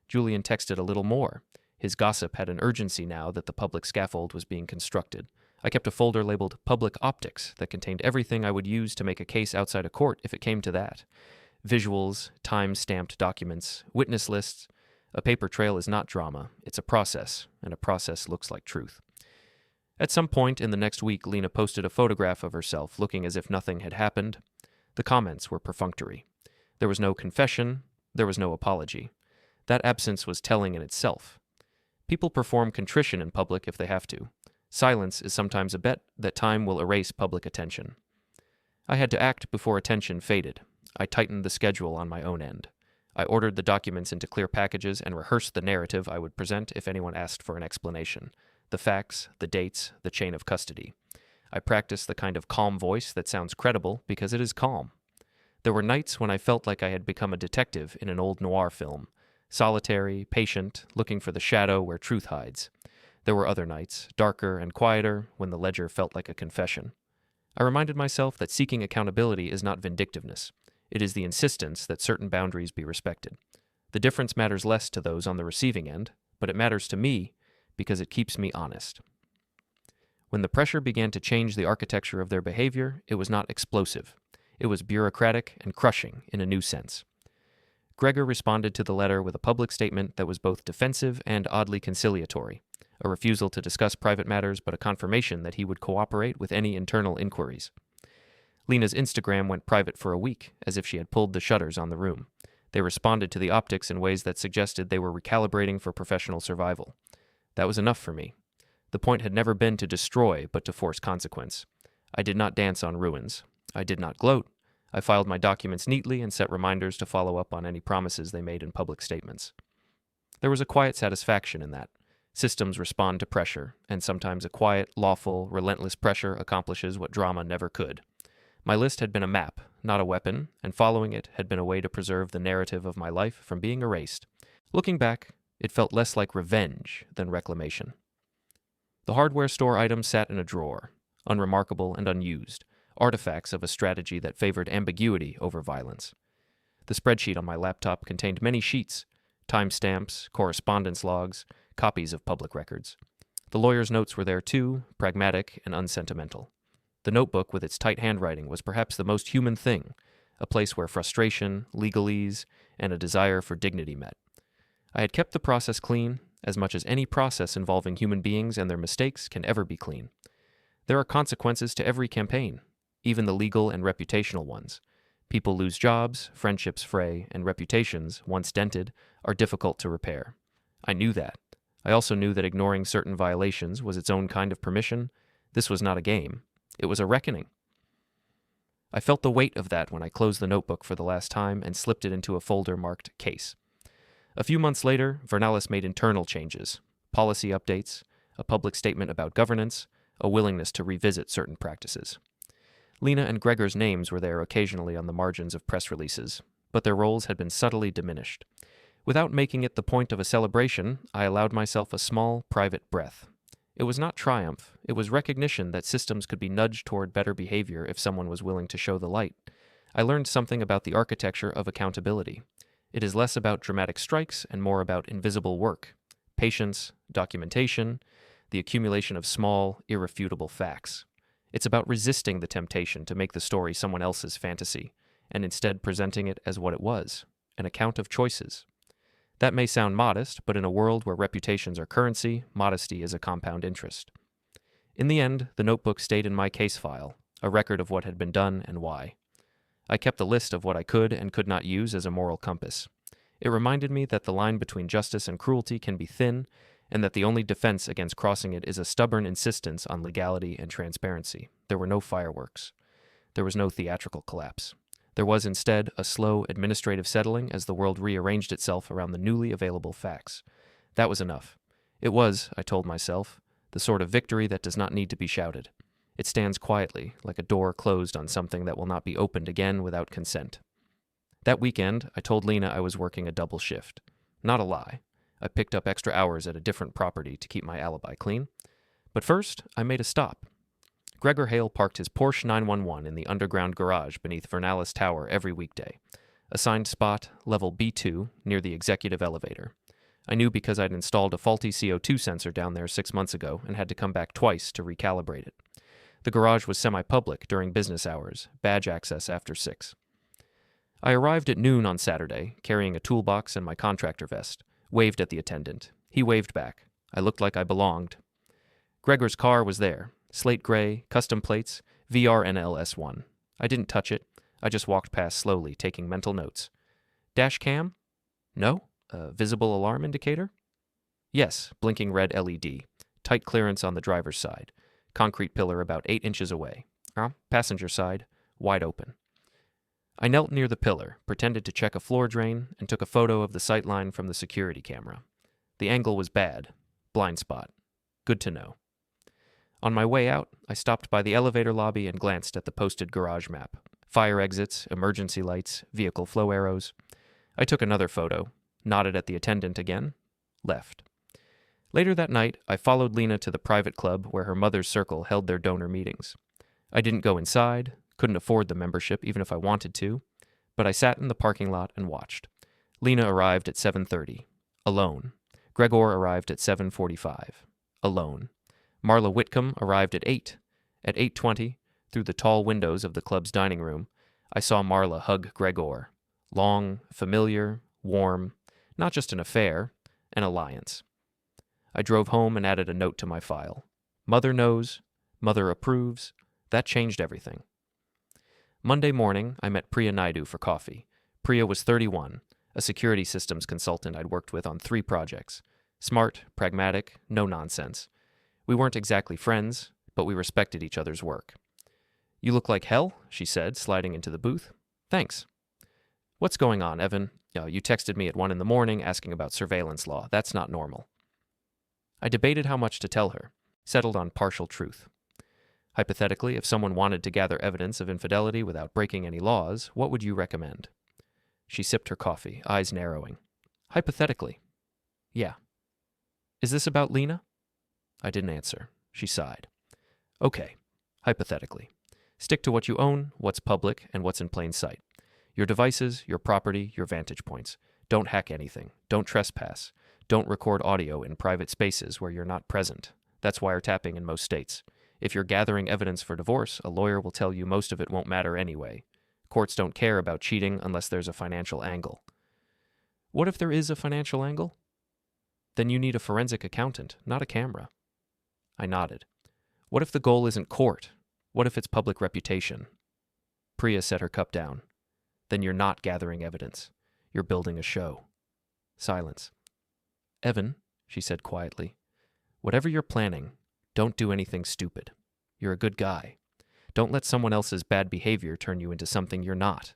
Speaker 1: Julian texted a little more. His gossip had an urgency now that the public scaffold was being constructed. I kept a folder labeled Public Optics that contained everything I would use to make a case outside a court if it came to that. Visuals, time-stamped documents, witness lists. A paper trail is not drama, it's a process, and a process looks like truth. At some point in the next week, Lena posted a photograph of herself looking as if nothing had happened. The comments were perfunctory. There was no confession, there was no apology. That absence was telling in itself. People perform contrition in public if they have to. Silence is sometimes a bet that time will erase public attention. I had to act before attention faded. I tightened the schedule on my own end. I ordered the documents into clear packages and rehearsed the narrative I would present if anyone asked for an explanation. The facts, the dates, the chain of custody. I practiced the kind of calm voice that sounds credible because it is calm. There were nights when I felt like I had become a detective in an old noir film, solitary, patient, looking for the shadow where truth hides. There were other nights, darker and quieter, when the ledger felt like a confession. I reminded myself that seeking accountability is not vindictiveness. It is the insistence that certain boundaries be respected. The difference matters less to those on the receiving end, but it matters to me because it keeps me honest. When the pressure began to change the architecture of their behavior, it was not explosive. It was bureaucratic and crushing in a new sense. Gregor responded to the letter with a public statement that was both defensive and oddly conciliatory, a refusal to discuss private matters but a confirmation that he would cooperate with any internal inquiries. Lena's Instagram went private for a week, as if she had pulled the shutters on the room. They responded to the optics in ways that suggested they were recalibrating for professional survival. That was enough for me. The point had never been to destroy, but to force consequence. I did not dance on ruins. I did not gloat. I filed my documents neatly and set reminders to follow up on any promises they made in public statements. There was a quiet satisfaction in that. Systems respond to pressure, and sometimes a quiet, lawful, relentless pressure accomplishes what drama never could. My list had been a map, not a weapon, and following it had been a way to preserve the narrative of my life from being erased. Looking back, it felt less like revenge than reclamation. The hardware store items sat in a drawer, unremarkable and unused, artifacts of a strategy that favored ambiguity over violence. The spreadsheet on my laptop contained many sheets, timestamps, correspondence logs, copies of public records. The lawyer's notes were there too, pragmatic and unsentimental. The notebook with its tight handwriting was perhaps the most human thing, a place where frustration, legalese, and a desire for dignity met. I had kept the process clean, as much as any process involving human beings and their mistakes can ever be clean. There are consequences to every campaign, even the legal and reputational ones. People lose jobs, friendships fray, and reputations, once dented, are difficult to repair. I knew that. I also knew that ignoring certain violations was its own kind of permission. This was not a game. It was a reckoning. I felt the weight of that when I closed the notebook for the last time and slipped it into a folder marked Case. A few months later, Vernalis made internal changes, policy updates, a public statement about governance, a willingness to revisit certain practices. Lena and Gregor's names were there occasionally on the margins of press releases, but their roles had been subtly diminished. Without making it the point of a celebration, I allowed myself a small, private breath. It was not triumph, it was recognition that systems could be nudged toward better behavior if someone was willing to show the light. I learned something about the architecture of accountability. It is less about dramatic strikes and more about invisible work, patience, documentation, the accumulation of small, irrefutable facts. It's about resisting the temptation to make the story someone else's fantasy, and instead presenting it as what it was, an account of choices. That may sound modest, but in a world where reputations are currency, modesty is a compound interest. In the end, the notebook stayed in my case file, a record of what had been done and why. I kept a list of what I could and could not use as a moral compass. It reminded me that the line between justice and cruelty can be thin, and that the only defense against crossing it is a stubborn insistence on legality and transparency. There were no fireworks. There was no theatrical collapse. There was instead a slow administrative settling as the world rearranged itself around the newly available facts. That was enough. It was, I told myself, the sort of victory that does not need to be shouted. It stands quietly, like a door closed on something that will not be opened again without consent. That weekend, I told Lena I was working a double shift. Not a lie. I picked up extra hours at a different property to keep my alibi clean. But first, I made a stop. Gregor Hale parked his Porsche 911 in the underground garage beneath Vernalis Tower every weekday. Assigned spot, level B2, near the executive elevator. I knew because I'd installed a faulty CO2 sensor down there 6 months ago and had to come back twice to recalibrate it. The garage was semi-public during business hours, badge access after 6. I arrived at noon on Saturday, carrying a toolbox and my contractor vest, waved at the attendant. He waved back. I looked like I belonged. Gregor's car was there, slate gray, custom plates, VRNLS1. I didn't touch it. I just walked past slowly, taking mental notes. Dash cam? No. Visible alarm indicator? Yes, blinking red LED. Tight clearance on the driver's side. Concrete pillar about 8 inches away. Passenger side, wide open. I knelt near the pillar, pretended to check a floor drain, and took a photo of the sightline from the security camera. The angle was bad. Blind spot. Good to know. On my way out, I stopped by the elevator lobby and glanced at the posted garage map. Fire exits, emergency lights, vehicle flow arrows. I took another photo, nodded at the attendant again, left. Later that night, I followed Lena to the private club where her mother's circle held their donor meetings. I didn't go inside, couldn't afford the membership even if I wanted to, but I sat in the parking lot and watched. Lena arrived at 7:30, alone. Gregor arrived at 7:45, alone. Marla Whitcomb arrived at 8. At 8:20, through the tall windows of the club's dining room, I saw Marla hug Gregor. Long, familiar, warm, not just an affair, an alliance. I drove home and added a note to my file. Mother knows, mother approves. That changed everything. Monday morning, I met Priya Naidu for coffee. Priya was 31, a security systems consultant I'd worked with on 3 projects. Smart, pragmatic, no nonsense. We weren't exactly friends, but we respected each other's work. You look like hell, she said, sliding into the booth. Thanks. What's going on, Evan? You texted me at 1 in the morning asking about surveillance law. That's not normal. I debated how much to tell her, settled on partial truth. Hypothetically, if someone wanted to gather evidence of infidelity without breaking any laws, what would you recommend? She sipped her coffee, eyes narrowing. Hypothetically. Yeah. Is this about Lena? I didn't answer. She sighed. Okay. Hypothetically. Stick to what you own, what's public, and what's in plain sight. Your devices, your property, your vantage points. Don't hack anything. Don't trespass. Don't record audio in private spaces where you're not present. That's wiretapping in most states. If you're gathering evidence for divorce, a lawyer will tell you most of it won't matter anyway. Courts don't care about cheating unless there's a financial angle. What if there is a financial angle? Then you need a forensic accountant, not a camera. I nodded. What if the goal isn't court? What if it's public reputation? Priya set her cup down. Then you're not gathering evidence. You're building a show. Silence. Evan, she said quietly, whatever you're planning, don't do anything stupid. You're a good guy. Don't let someone else's bad behavior turn you into something you're not.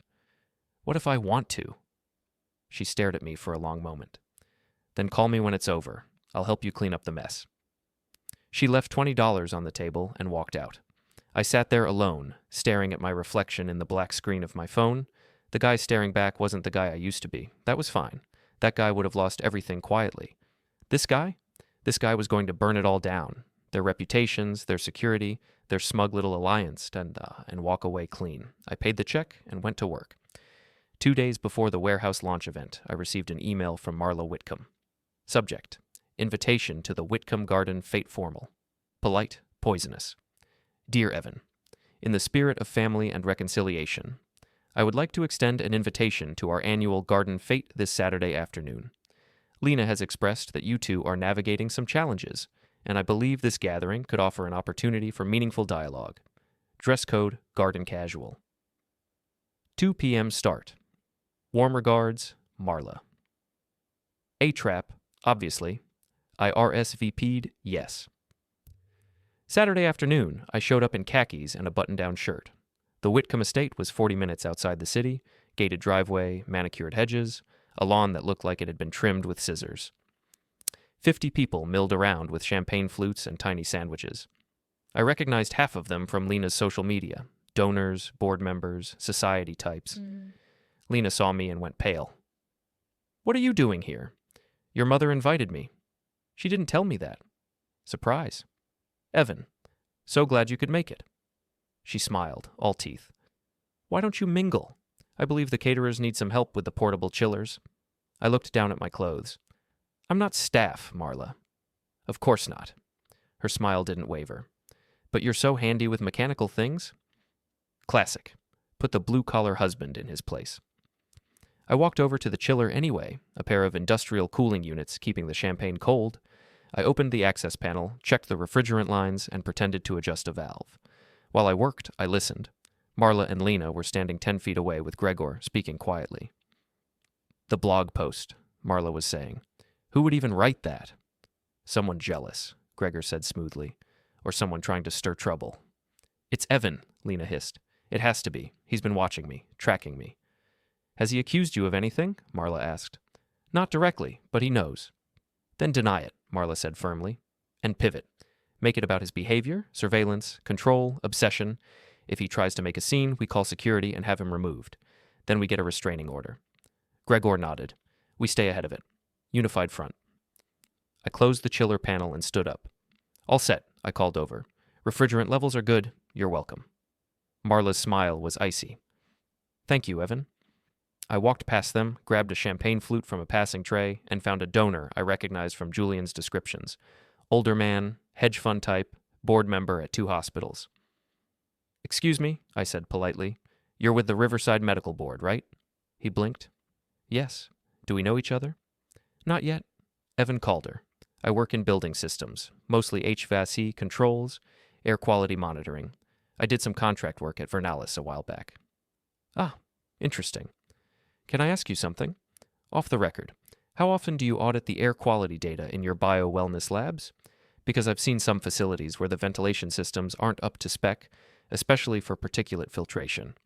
Speaker 1: What if I want to? She stared at me for a long moment. Then call me when it's over. I'll help you clean up the mess. She left $20 on the table and walked out. I sat there alone, staring at my reflection in the black screen of my phone. The guy staring back wasn't the guy I used to be. That was fine. That guy would have lost everything quietly. This guy? This guy was going to burn it all down. Their reputations, their security, their smug little alliance, and walk away clean. I paid the check and went to work. 2 days before the warehouse launch event, I received an email from Marla Whitcomb. Subject: Invitation to the Whitcomb Garden Fate Formal. Polite, poisonous. Dear Evan, in the spirit of family and reconciliation, I would like to extend an invitation to our annual garden fete this Saturday afternoon. Lena has expressed that you two are navigating some challenges, and I believe this gathering could offer an opportunity for meaningful dialogue. Dress code, garden casual. 2 p.m. start. Warm regards, Marla. A-trap, obviously. I RSVP'd yes. Saturday afternoon, I showed up in khakis and a button-down shirt. The Whitcomb estate was 40 minutes outside the city, gated driveway, manicured hedges, a lawn that looked like it had been trimmed with scissors. 50 people milled around with champagne flutes and tiny sandwiches. I recognized half of them from Lena's social media: donors, board members, society types. Lena saw me and went pale. "What are you doing here?" "Your mother invited me." "She didn't tell me that." "Surprise." "Evan, so glad you could make it." She smiled, all teeth. "Why don't you mingle? I believe the caterers need some help with the portable chillers." I looked down at my clothes. "I'm not staff, Marla." "Of course not." Her smile didn't waver. "But you're so handy with mechanical things." Classic. Put the blue-collar husband in his place. I walked over to the chiller anyway, a pair of industrial cooling units keeping the champagne cold. I opened the access panel, checked the refrigerant lines, and pretended to adjust a valve. While I worked, I listened. Marla and Lena were standing 10 feet away with Gregor, speaking quietly. "The blog post," Marla was saying. "Who would even write that?" "Someone jealous," Gregor said smoothly. "Or someone trying to stir trouble." "It's Evan," Lena hissed. "It has to be. He's been watching me, tracking me." "Has he accused you of anything?" Marla asked. "Not directly, but he knows." "Then deny it," Marla said firmly. "And pivot. Make it about his behavior, surveillance, control, obsession. If he tries to make a scene, we call security and have him removed. Then we get a restraining order." Gregor nodded. "We stay ahead of it. Unified front." I closed the chiller panel and stood up. "All set," I called over. "Refrigerant levels are good. You're welcome." Marla's smile was icy. "Thank you, Evan." I walked past them, grabbed a champagne flute from a passing tray, and found a donor I recognized from Julian's descriptions. Older man, hedge fund type, board member at 2 hospitals. "Excuse me," I said politely. "You're with the Riverside Medical Board, right?" He blinked. "Yes. Do we know each other?" "Not yet. Evan Calder. I work in building systems, mostly HVAC controls, air quality monitoring. I did some contract work at Vernalis a while back." "Ah, interesting. Can I ask you something? Off the record, how often do you audit the air quality data in your biowellness labs? Because I've seen some facilities where the ventilation systems aren't up to spec, especially for particulate filtration.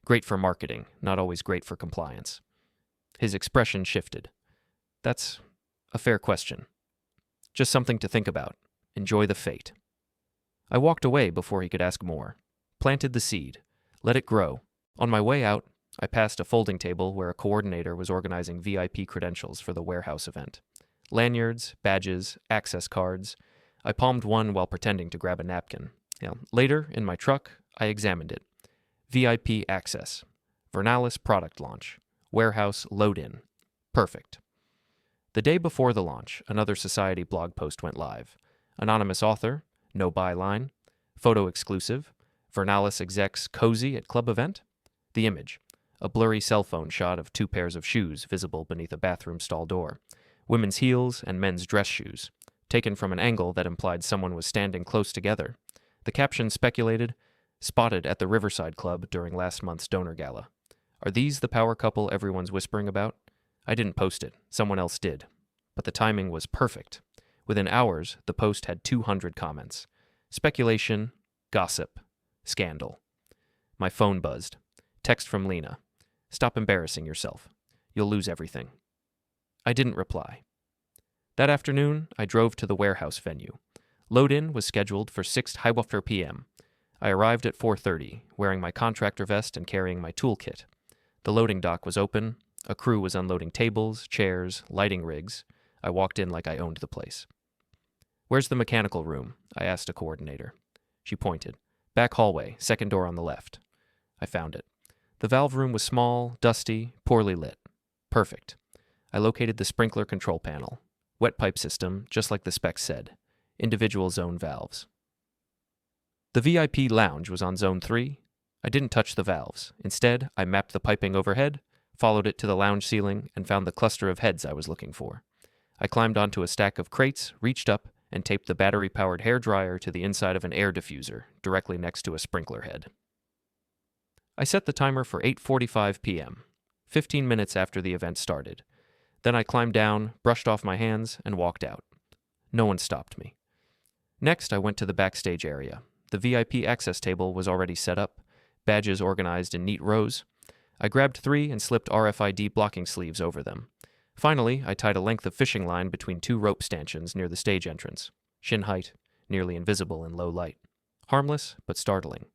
Speaker 1: Great for marketing, not always great for compliance." His expression shifted. "That's a fair question. Just something to think about. Enjoy the fate." I walked away before he could ask more. Planted the seed. Let it grow. On my way out, I passed a folding table where a coordinator was organizing VIP credentials for the warehouse event. Lanyards, badges, access cards. I palmed one while pretending to grab a napkin. Later, in my truck, I examined it. VIP access. Vernalis product launch. Warehouse load-in. Perfect. The day before the launch, another society blog post went live. Anonymous author, no byline. Photo exclusive. Vernalis execs cozy at club event. The image. A blurry cell phone shot of 2 pairs of shoes visible beneath a bathroom stall door. Women's heels and men's dress shoes. Taken from an angle that implied someone was standing close together. The caption speculated, "Spotted at the Riverside Club during last month's donor gala." Are these the power couple everyone's whispering about? I didn't post it. Someone else did. But the timing was perfect. Within hours, the post had 200 comments. Speculation, gossip, scandal. My phone buzzed. Text from Lena. "Stop embarrassing yourself. You'll lose everything." I didn't reply. That afternoon, I drove to the warehouse venue. Load-in was scheduled for 6:00 p.m. I arrived at 4:30, wearing my contractor vest and carrying my toolkit. The loading dock was open. A crew was unloading tables, chairs, lighting rigs. I walked in like I owned the place. "Where's the mechanical room?" I asked a coordinator. She pointed. "Back hallway, second door on the left." I found it. The valve room was small, dusty, poorly lit. Perfect. I located the sprinkler control panel. Wet pipe system, just like the specs said. Individual zone valves. The VIP lounge was on zone 3. I didn't touch the valves. Instead, I mapped the piping overhead, followed it to the lounge ceiling, and found the cluster of heads I was looking for. I climbed onto a stack of crates, reached up, and taped the battery-powered hairdryer to the inside of an air diffuser, directly next to a sprinkler head. I set the timer for 8:45 p.m., 15 minutes after the event started. Then I climbed down, brushed off my hands, and walked out. No one stopped me. Next, I went to the backstage area. The VIP access table was already set up, badges organized in neat rows. I grabbed 3 and slipped RFID blocking sleeves over them. Finally, I tied a length of fishing line between two rope stanchions near the stage entrance, shin height, nearly invisible in low light. Harmless, but startling.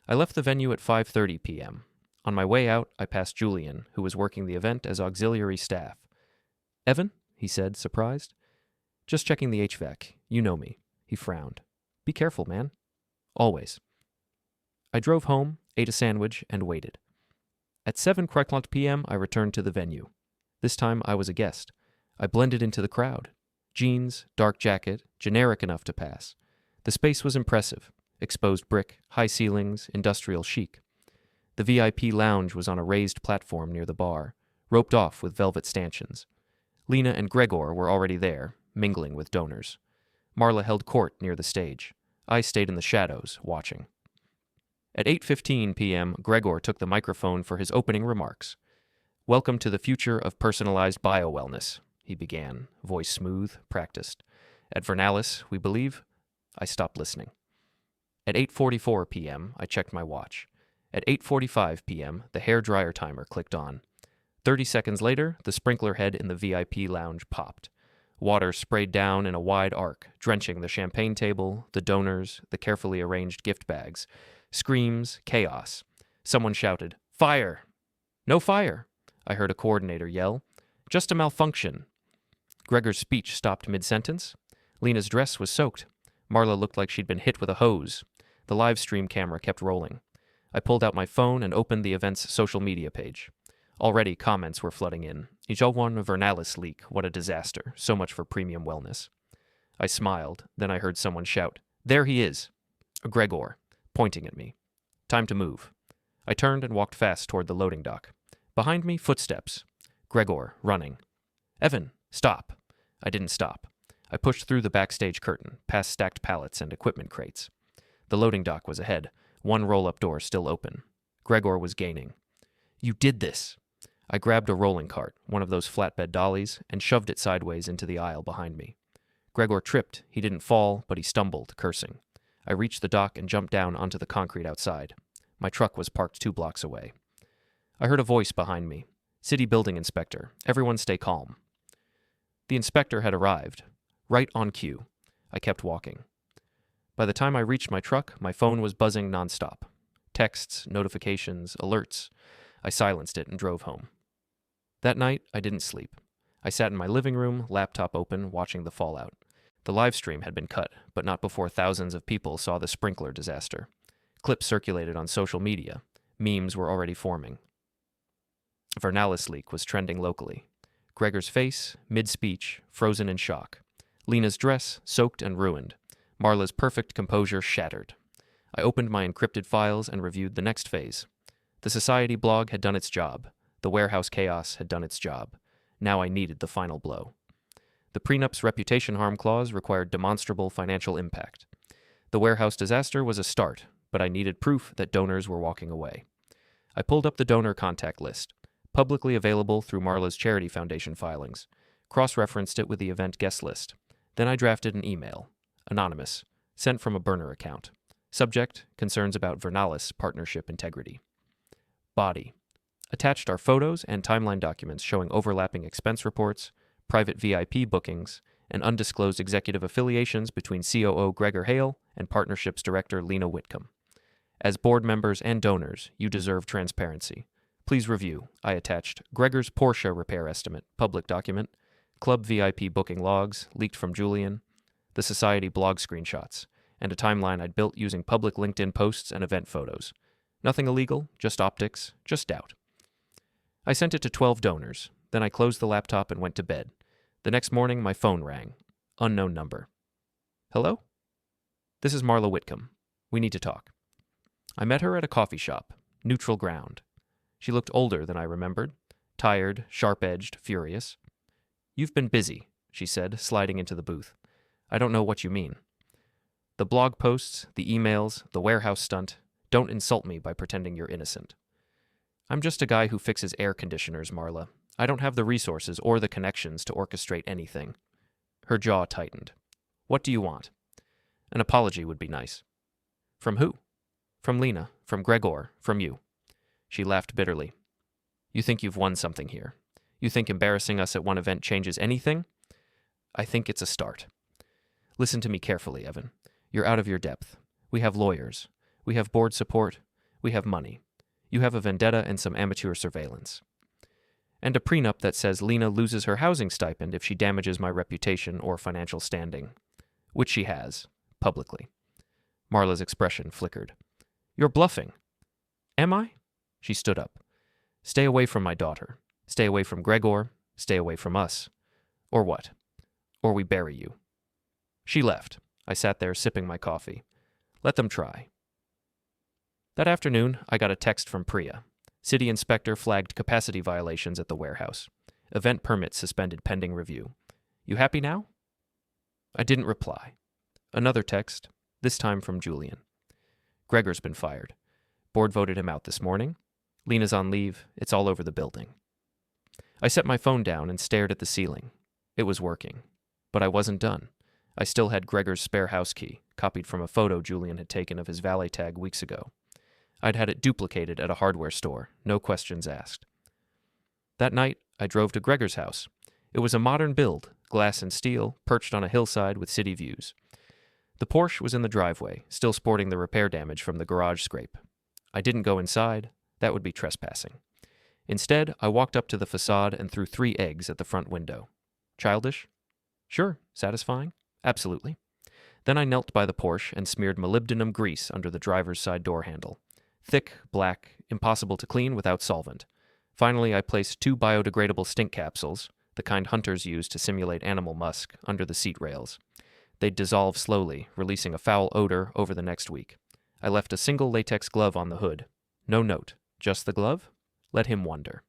Speaker 1: I left the venue at 5:30 p.m. On my way out, I passed Julian, who was working the event as auxiliary staff. "Evan?" he said, surprised. "Just checking the HVAC. You know me." He frowned. "Be careful, man." "Always." I drove home, ate a sandwich, and waited. At 7:00 p.m., I returned to the venue. This time, I was a guest. I blended into the crowd. Jeans, dark jacket, generic enough to pass. The space was impressive. Exposed brick, high ceilings, industrial chic. The VIP lounge was on a raised platform near the bar, roped off with velvet stanchions. Lena and Gregor were already there, mingling with donors. Marla held court near the stage. I stayed in the shadows, watching. At 8:15 p.m., Gregor took the microphone for his opening remarks. "Welcome to the future of personalized biowellness," he began, voice smooth, practiced. "At Vernalis, we believe—" I stopped listening. At 8:44 p.m., I checked my watch. At 8:45 p.m., the hairdryer timer clicked on. 30 seconds later, the sprinkler head in the VIP lounge popped. Water sprayed down in a wide arc, drenching the champagne table, the donors, the carefully arranged gift bags. Screams, chaos. Someone shouted, "Fire!" "No fire!" I heard a coordinator yell. "Just a malfunction." Gregor's speech stopped mid-sentence. Lena's dress was soaked. Marla looked like she'd been hit with a hose. The live stream camera kept rolling. I pulled out my phone and opened the event's social media page. Already comments were flooding in. "COO of Vernalis leak, what a disaster. So much for premium wellness." I smiled. Then I heard someone shout, "There he is!" Gregor, pointing at me. "Time to move." I turned and walked fast toward the loading dock. Behind me, footsteps. Gregor, running. "Evan, stop." I didn't stop. I pushed through the backstage curtain, past stacked pallets and equipment crates. The loading dock was ahead, one roll-up door still open. Gregor was gaining. "You did this." I grabbed a rolling cart, one of those flatbed dollies, and shoved it sideways into the aisle behind me. Gregor tripped. He didn't fall, but he stumbled, cursing. I reached the dock and jumped down onto the concrete outside. My truck was parked 2 blocks away. I heard a voice behind me. "City building inspector. Everyone stay calm." The inspector had arrived. Right on cue. I kept walking. By the time I reached my truck, my phone was buzzing nonstop. Texts, notifications, alerts. I silenced it and drove home. That night, I didn't sleep. I sat in my living room, laptop open, watching the fallout. The live stream had been cut, but not before thousands of people saw the sprinkler disaster. Clips circulated on social media. Memes were already forming. Vernalis leak was trending locally. Gregor's face, mid-speech, frozen in shock. Lena's dress, soaked and ruined. Marla's perfect composure shattered. I opened my encrypted files and reviewed the next phase. The Society blog had done its job. The warehouse chaos had done its job. Now I needed the final blow. The prenup's reputation harm clause required demonstrable financial impact. The warehouse disaster was a start, but I needed proof that donors were walking away. I pulled up the donor contact list, publicly available through Marla's Charity Foundation filings, cross-referenced it with the event guest list. Then I drafted an email, anonymous, sent from a burner account. Subject, concerns about Vernalis partnership integrity. Body. Attached are photos and timeline documents showing overlapping expense reports, private VIP bookings, and undisclosed executive affiliations between COO Gregor Hale and Partnerships Director Lena Whitcomb. As board members and donors, you deserve transparency. Please review. I attached Gregor's Porsche repair estimate, public document, club VIP booking logs, leaked from Julian, the Society blog screenshots, and a timeline I'd built using public LinkedIn posts and event photos. Nothing illegal, just optics, just doubt. I sent it to 12 donors. Then I closed the laptop and went to bed. The next morning, my phone rang. Unknown number. "Hello? This is Marla Whitcomb. We need to talk." I met her at a coffee shop, neutral ground. She looked older than I remembered, tired, sharp-edged, furious. "You've been busy," she said, sliding into the booth. "I don't know what you mean." "The blog posts, the emails, the warehouse stunt. Don't insult me by pretending you're innocent." "I'm just a guy who fixes air conditioners, Marla. I don't have the resources or the connections to orchestrate anything." Her jaw tightened. "What do you want?" "An apology would be nice." "From who?" "From Lena, from Gregor, from you." She laughed bitterly. "You think you've won something here. You think embarrassing us at one event changes anything? I think it's a start. Listen to me carefully, Evan. You're out of your depth. We have lawyers. We have board support. We have money. You have a vendetta and some amateur surveillance. And a prenup that says Lena loses her housing stipend if she damages my reputation or financial standing. Which she has, publicly. Marla's expression flickered. You're bluffing. Am I? She stood up. Stay away from my daughter. Stay away from Gregor. Stay away from us. Or what? Or we bury you. She left. I sat there sipping my coffee. Let them try. That afternoon, I got a text from Priya. City inspector flagged capacity violations at the warehouse. Event permit suspended pending review. You happy now? I didn't reply. Another text, this time from Julian. Gregor's been fired. Board voted him out this morning. Lena's on leave. It's all over the building. I set my phone down and stared at the ceiling. It was working. But I wasn't done. I still had Gregor's spare house key, copied from a photo Julian had taken of his valet tag weeks ago. I'd had it duplicated at a hardware store, no questions asked. That night, I drove to Gregor's house. It was a modern build, glass and steel, perched on a hillside with city views. The Porsche was in the driveway, still sporting the repair damage from the garage scrape. I didn't go inside. That would be trespassing. Instead, I walked up to the facade and threw 3 eggs at the front window. Childish? Sure. Satisfying? Absolutely. Then I knelt by the Porsche and smeared molybdenum grease under the driver's side door handle. Thick, black, impossible to clean without solvent. Finally, I placed 2 biodegradable stink capsules, the kind hunters use to simulate animal musk, under the seat rails. They'd dissolve slowly, releasing a foul odor over the next week. I left a single latex glove on the hood. No note. Just the glove? Let him wonder.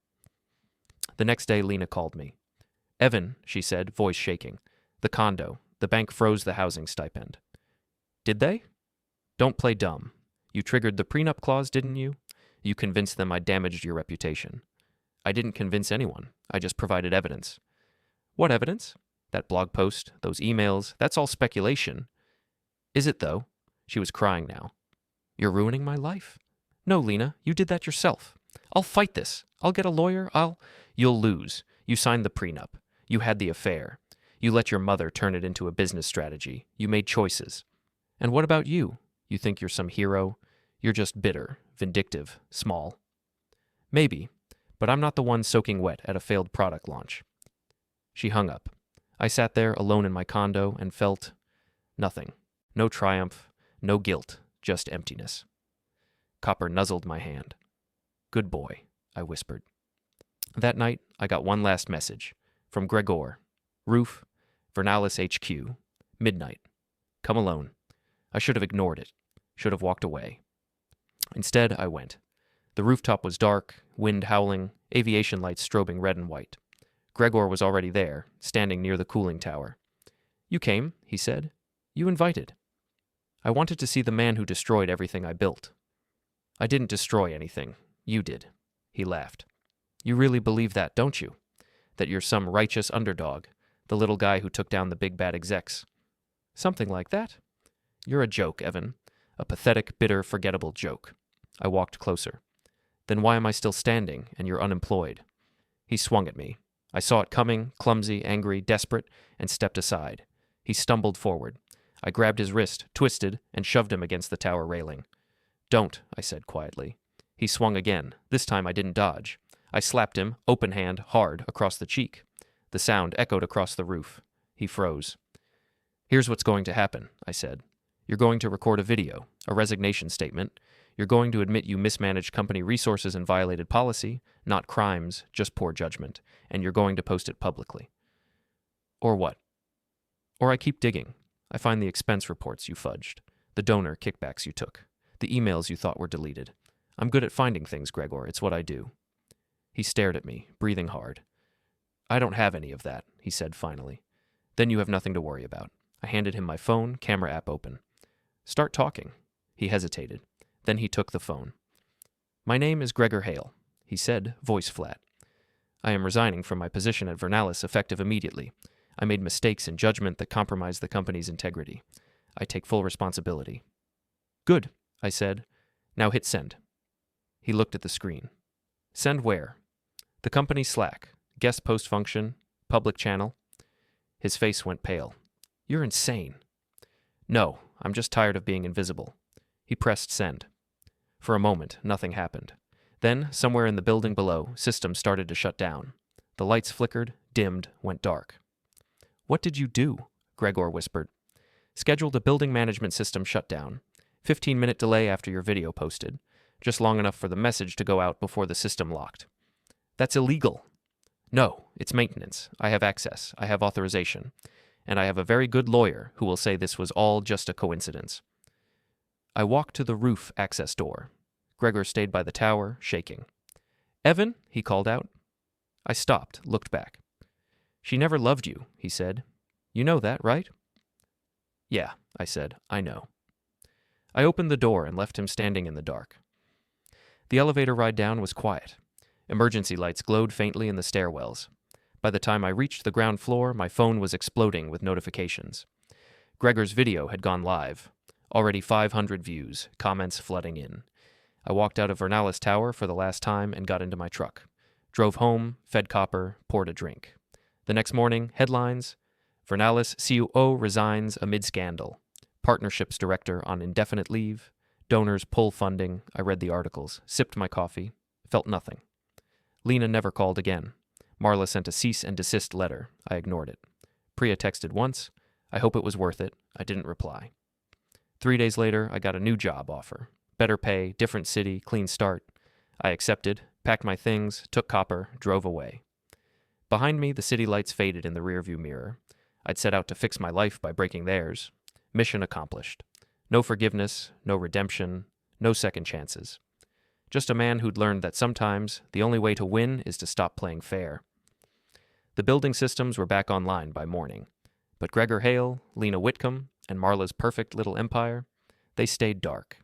Speaker 1: The next day, Lena called me. Evan, she said, voice shaking. The condo. The bank froze the housing stipend. Did they? Don't play dumb. You triggered the prenup clause, didn't you? You convinced them I damaged your reputation. I didn't convince anyone. I just provided evidence. What evidence? That blog post, those emails, that's all speculation. Is it, though? She was crying now. You're ruining my life. No, Lena, you did that yourself. I'll fight this. I'll get a lawyer. You'll lose. You signed the prenup. You had the affair. You let your mother turn it into a business strategy. You made choices. And what about you? You think you're some hero? You're just bitter, vindictive, small. Maybe, but I'm not the one soaking wet at a failed product launch. She hung up. I sat there alone in my condo and felt nothing. No triumph, no guilt, just emptiness. Copper nuzzled my hand. Good boy, I whispered. That night, I got one last message. From Gregor. Roof, Vernalis HQ. Midnight. Come alone. I should have ignored it. Should have walked away. Instead, I went. The rooftop was dark, wind howling, aviation lights strobing red and white. Gregor was already there, standing near the cooling tower. You came, he said. You invited. I wanted to see the man who destroyed everything I built. I didn't destroy anything. You did. He laughed. You really believe that, don't you? That you're some righteous underdog, the little guy who took down the big bad execs. Something like that. You're a joke, Evan. A pathetic, bitter, forgettable joke. I walked closer. Then why am I still standing, and you're unemployed? He swung at me. I saw it coming, clumsy, angry, desperate, and stepped aside. He stumbled forward. I grabbed his wrist, twisted, and shoved him against the tower railing. Don't, I said quietly. He swung again. This time I didn't dodge. I slapped him, open hand, hard, across the cheek. The sound echoed across the roof. He froze. Here's what's going to happen, I said. You're going to record a video, a resignation statement. You're going to admit you mismanaged company resources and violated policy, not crimes, just poor judgment, and you're going to post it publicly. Or what? Or I keep digging. I find the expense reports you fudged, the donor kickbacks you took, the emails you thought were deleted. I'm good at finding things, Gregor. It's what I do. He stared at me, breathing hard. I don't have any of that, he said finally. Then you have nothing to worry about. I handed him my phone, camera app open. Start talking. He hesitated. Then he took the phone. My name is Gregor Hale, he said, voice flat. I am resigning from my position at Vernalis effective immediately. I made mistakes in judgment that compromised the company's integrity. I take full responsibility. Good, I said. Now hit send. He looked at the screen. Send where? The company Slack. Guest post function, public channel. His face went pale. You're insane. No, I'm just tired of being invisible. He pressed send. For a moment, nothing happened. Then, somewhere in the building below, systems started to shut down. The lights flickered, dimmed, went dark. What did you do? Gregor whispered. Scheduled a building management system shutdown. 15-minute delay after your video posted. Just long enough for the message to go out before the system locked. That's illegal. No, it's maintenance. I have access. I have authorization. And I have a very good lawyer who will say this was all just a coincidence. I walked to the roof access door. Gregor stayed by the tower, shaking. Evan, he called out. I stopped, looked back. She never loved you, he said. You know that, right? Yeah, I said, I know. I opened the door and left him standing in the dark. The elevator ride down was quiet. Emergency lights glowed faintly in the stairwells. By the time I reached the ground floor, my phone was exploding with notifications. Gregor's video had gone live. Already 500 views, comments flooding in. I walked out of Vernalis Tower for the last time and got into my truck. Drove home, fed copper, poured a drink. The next morning, headlines: Vernalis COO resigns amid scandal. Partnerships director on indefinite leave. Donors pull funding. I read the articles, sipped my coffee, felt nothing. Lena never called again. Marla sent a cease and desist letter. I ignored it. Priya texted once. I hope it was worth it. I didn't reply. 3 days later, I got a new job offer. Better pay, different city, clean start. I accepted, packed my things, took copper, drove away. Behind me, the city lights faded in the rearview mirror. I'd set out to fix my life by breaking theirs. Mission accomplished. No forgiveness, no redemption, no second chances. Just a man who'd learned that sometimes the only way to win is to stop playing fair. The building systems were back online by morning. But Gregor Hale, Lena Whitcomb, and Marla's perfect little empire, they stayed dark.